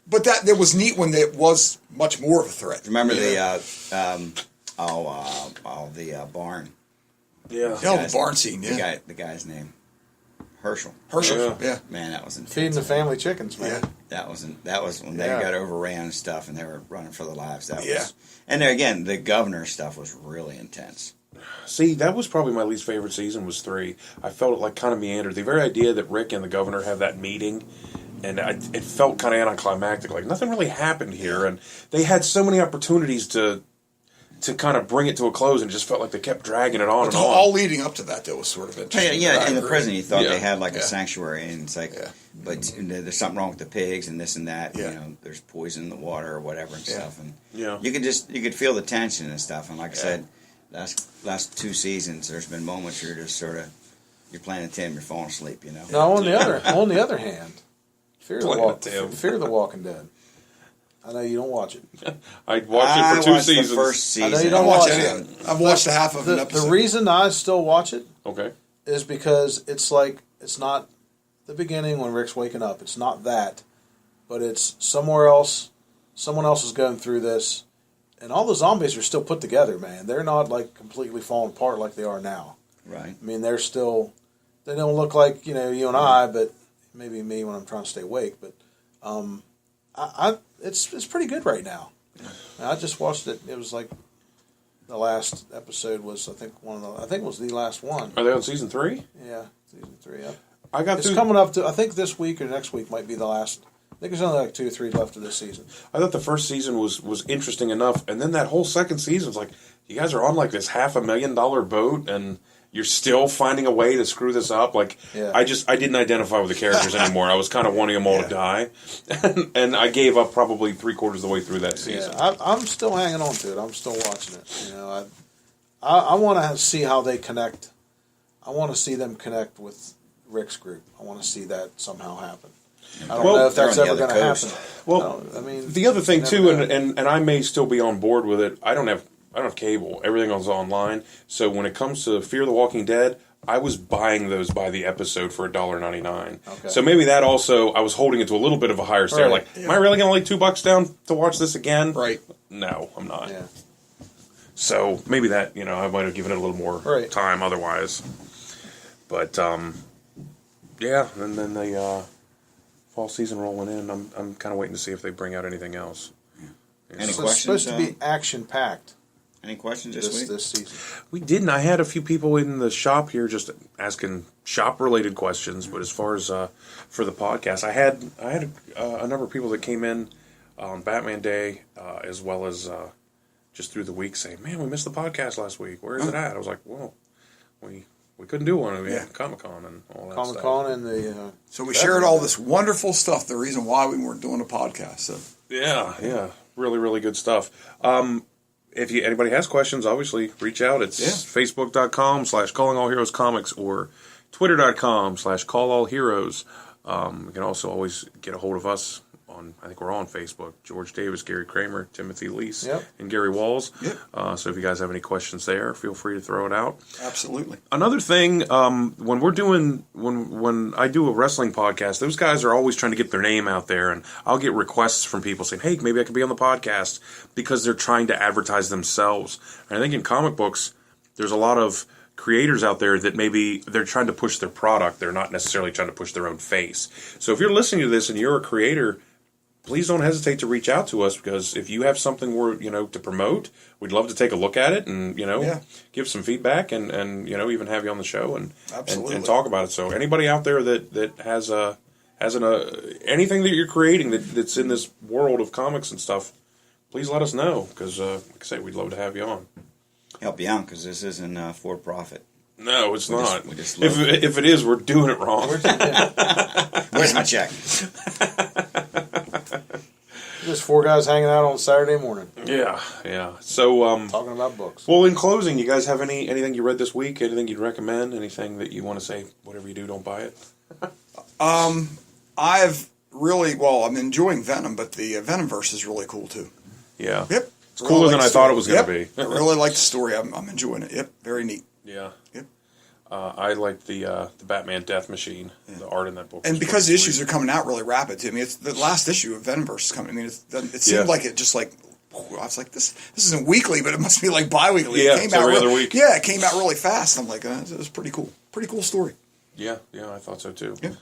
But that was neat when it was much more of a threat. Remember the barn. Yeah. The barn scene. Yeah. The guy's name. Herschel. Yeah. Man, that was intense. Feeding the family chickens, man. Yeah. That was when they got overran and stuff, and they were running for their lives. And there again, the governor stuff was really intense. See, that was probably my least favorite season was 3. I felt it like kind of meandered. The very idea that Rick and the governor have that meeting, it felt kind of anticlimactic. Like nothing really happened here, and they had so many opportunities to kind of bring it to a close, and it just felt like they kept dragging it on and on. All leading up to that, though, was sort of interesting. Yeah, in the prison, you thought they had like a sanctuary, and it's like, but there's something wrong with the pigs and this and that. You know, there's poison in the water or whatever and stuff, and you could feel the tension and stuff. And like I said, last 2 seasons, there's been moments where you're just sort of you're playing a Tim, you're falling asleep. You know. Now on the other hand, Fear of the Walking Dead. I know you don't watch it. I watched it for 2 seasons. The first season. I know you don't watch it. I've watched half of an episode. The reason I still watch it, okay, is because it's not the beginning when Rick's waking up. It's not that, but it's somewhere else. Someone else is going through this, and all the zombies are still put together. Man, they're not like completely falling apart like they are now. Right. I mean, they're still. They don't look like you and I, but maybe me when I'm trying to stay awake. But it's pretty good right now. I just watched it. It was like the last episode was I think it was the last one. Are they on season 3? Yeah, season 3. Yeah. It's coming up to I think this week or next week might be the last. I think there's only like 2 or 3 left of this season. I thought the first season was interesting enough, and then that whole second season was like, you guys are on like this $500,000 boat, and you're still finding a way to screw this up. Like, I didn't identify with the characters anymore. I was kind of wanting them all to die, and I gave up probably 3/4 of the way through that season. Yeah, I'm still hanging on to it. I'm still watching it. I want to see how they connect. I want to see them connect with Rick's group. I want to see that somehow happen. I don't know if that's ever going to happen. Well, I mean, the other thing too, and I may still be on board with it. I don't have cable. Everything is online. So when it comes to Fear the Walking Dead, I was buying those by the episode for $1.99. Okay. So maybe that also, I was holding it to a little bit of a higher standard. Right. Like, am I really going to lay $2 down to watch this again? Right. No, I'm not. Yeah. So maybe that, I might have given it a little more time otherwise. But, yeah, and then the fall season rolling in, I'm kind of waiting to see if they bring out anything else. Yeah. Any questions? It's supposed to be action-packed. Any questions this week? This season. We didn't. I had a few people in the shop here just asking shop-related questions, but as far as for the podcast, I had a number of people that came in on Batman Day, as well as just through the week saying, "Man, we missed the podcast last week. Where is it at?" I was like, "Well, we couldn't do one. We had Comicon and all that stuff." Comicon and the so we shared all this wonderful stuff. The reason why we weren't doing a podcast. So yeah, really, really good stuff. If anybody has questions, obviously reach out. It's facebook.com/callingallheroescomics or twitter.com/callallheroes. You can also always get a hold of us on, I think we're on Facebook, George Davis, Gary Kramer, Timothy Lease, and Gary Wolz. Yep. So if you guys have any questions there, feel free to throw it out. Absolutely. Another thing, when I do a wrestling podcast, those guys are always trying to get their name out there, and I'll get requests from people saying, "Hey, maybe I could be on the podcast," because they're trying to advertise themselves. And I think in comic books, there's a lot of creators out there that maybe they're trying to push their product. They're not necessarily trying to push their own face. So if you're listening to this and you're a creator, please don't hesitate to reach out to us, because if you have something to promote, we'd love to take a look at it and give some feedback and even have you on the show and talk about it. So anybody out there that has anything that you're creating that's in this world of comics and stuff, please let us know, because like I say, we'd love to have you on. Help you out, because this isn't for profit. No, it's not. If it is, we're doing it wrong. Where's my check? Just 4 guys hanging out on Saturday morning. Yeah. So talking about books. Well, in closing, you guys have anything you read this week? Anything you'd recommend? Anything that you want to say? Whatever you do, don't buy it. I'm enjoying Venom, but the Venomverse is really cool too. Yeah. Yep. It's cooler than I thought it was going to be. I really like the story. I'm enjoying it. Yep. Very neat. Yeah. Yep. I like the Batman Death Machine, the art in that book. And because the issues are coming out really rapid, too. I mean, it's the last issue of Venomverse is coming. I mean, it seemed like it just like, I was like, this isn't weekly, but it must be like bi-weekly. Yeah, it came out every other week. Yeah, it came out really fast. I'm like, it was pretty cool. Pretty cool story. Yeah, I thought so, too. Yeah.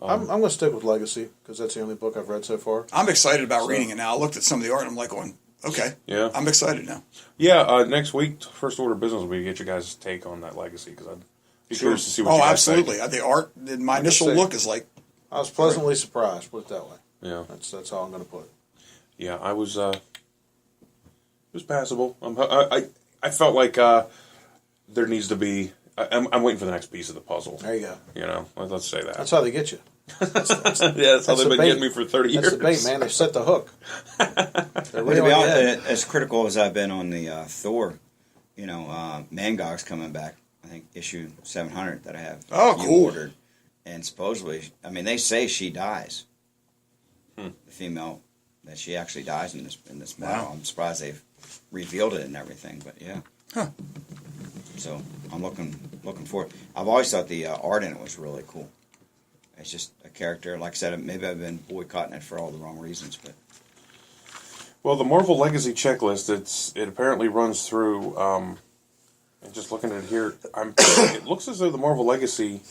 I'm going to stick with Legacy, because that's the only book I've read so far. I'm excited about reading it now. I looked at some of the art, and I'm like going, okay. Yeah. I'm excited now. Yeah, next week, first order of business will be to get you guys' take on that Legacy, because I'd be curious to see what you guys absolutely. Think. The art, my initial look is like, I was pleasantly surprised. Put it that way. Yeah, that's how I'm going to put it. Yeah, I was. It was passable. I felt like there needs to be. I'm waiting for the next piece of the puzzle. There you go. You know, let's say that. That's how they get you. That's how they've been getting me for 30 years. That's the bait, man. They set the hook. To be honest, as critical as I've been on the Thor, Mangog's coming back. I think issue 700 that I have. Oh, cool. Ordered, and supposedly, they say she dies. The female, that she actually dies in this battle. Wow. I'm surprised they've revealed it and everything, but yeah. Huh. So I'm looking forward. I've always thought the art in it was really cool. It's just a character. Like I said, maybe I've been boycotting it for all the wrong reasons, but. Well, the Marvel Legacy checklist, it apparently runs through. And just looking at it here, it looks as though the Marvel Legacy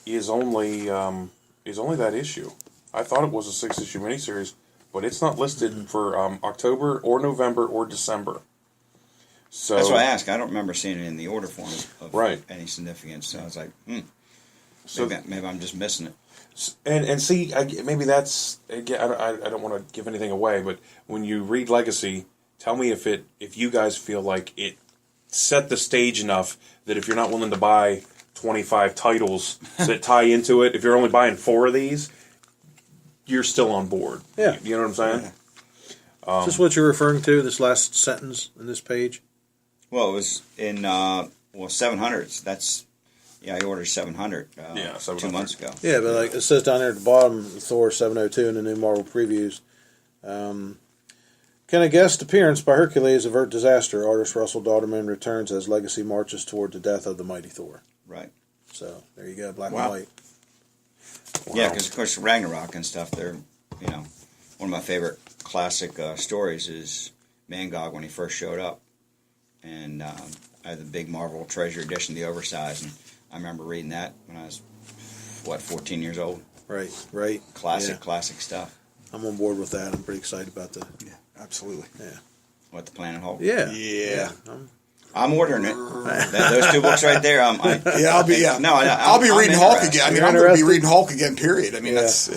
is only that issue. I thought it was a 6-issue miniseries, but it's not listed for October or November or December. So that's why I asked. I don't remember seeing it in the order form of right. any significance. So I was like, So maybe I'm just missing it. And see, maybe that's again. I don't want to give anything away, but when you read Legacy, tell me if you guys feel like it set the stage enough that if you're not willing to buy 25 titles that tie into it, if you're only buying 4 of these, you're still on board. Yeah, you know what I'm saying. Yeah. Is this what you're referring to? This last sentence in this page? Well, it was in 700s. That's. Yeah, I ordered 700, 700. 2 months ago. Yeah, but like it says down there at the bottom, Thor 702 in the new Marvel previews. Can a guest appearance by Hercules avert disaster? Artist Russell Dauterman returns as Legacy marches toward the death of the mighty Thor. Right. So, there you go, black Wow. and white. Wow. Yeah, because, of course, Ragnarok and stuff, they're, one of my favorite classic stories is Mangog when he first showed up. And I had the big Marvel Treasure Edition, the oversized, and I remember reading that when I was, 14 years old. Right. Classic stuff. I'm on board with that. I'm pretty excited about that. Yeah, absolutely. Yeah. What, the Planet Hulk? Yeah. I'm ordering it. Those 2 books right there. I'll be I'm reading Hulk interested. again. I'm going to be reading Hulk again. Period. That's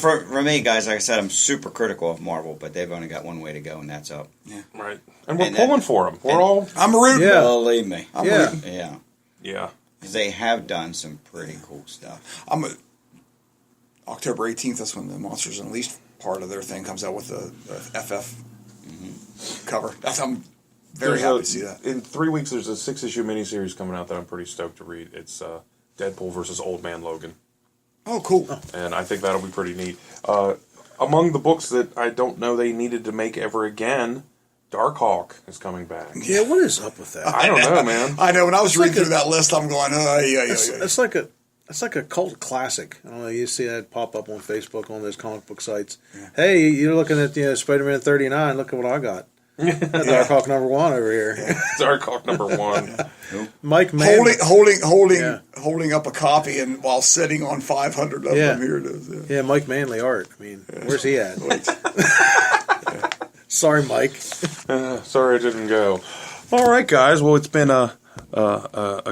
for me, guys. Like I said, I'm super critical of Marvel, but they've only got one way to go, and that's up. Yeah. Right. And we're pulling for them. I'm rooting. Yeah. Believe me. I'm rooting. Yeah. Yeah. Because they have done some pretty cool stuff. October 18th. That's when the Monsters Unleashed part of their thing comes out with the FF cover. I'm very happy to see that. In 3 weeks, there's a 6-issue miniseries coming out that I'm pretty stoked to read. It's Deadpool versus Old Man Logan. Oh, cool. And I think that'll be pretty neat. Among the books that I don't know they needed to make ever again, Darkhawk is coming back. Yeah, what is up with that? I don't know, man. I know. When I was reading through that list, I'm going, It's like a cult classic. I don't know. You see that pop up on Facebook on those comic book sites. Yeah. Hey, you're looking at Spider-Man 39. Look at what I got. Darkhawk #1 over here. Darkhawk #1. Mike Mann holding up a copy and while sitting on 500 of them. Here it is. Yeah, Mike Manley art. I mean, where's he at? Sorry, Mike. Sorry, I didn't go. All right, guys. Well, it's been a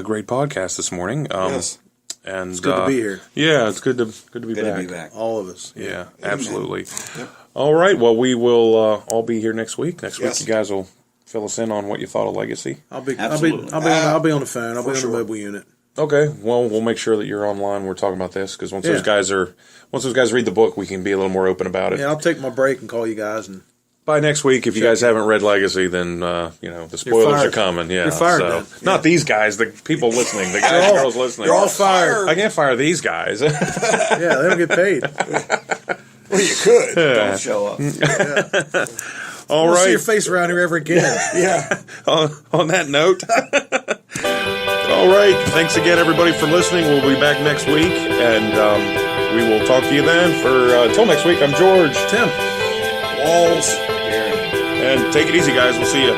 great podcast this morning. Yes. And it's good to be here. Yeah, it's good to be back. All of us. Yeah, absolutely. Yep. All right. Well, we will all be here next week. Next week, you guys will fill us in on what you thought of Legacy. I'll be on the phone. I'll be on the mobile unit. Okay. Well, we'll make sure that you're online. We're talking about this because once those guys read the book, we can be a little more open about it. Yeah, I'll take my break and call you guys and. By next week, if you guys haven't read Legacy, then the spoilers are coming. Yeah, you're fired. Not these guys, the people listening, the guys and girls listening. You're all fired. I can't fire these guys. Yeah, they don't get paid. Well, you could. Don't show up. All right. See your face around here ever again. Yeah. On that note. All right. Thanks again, everybody, for listening. We'll be back next week, and we will talk to you then. Until next week, I'm George. Tim. Wolz. And take it easy, guys. We'll see you.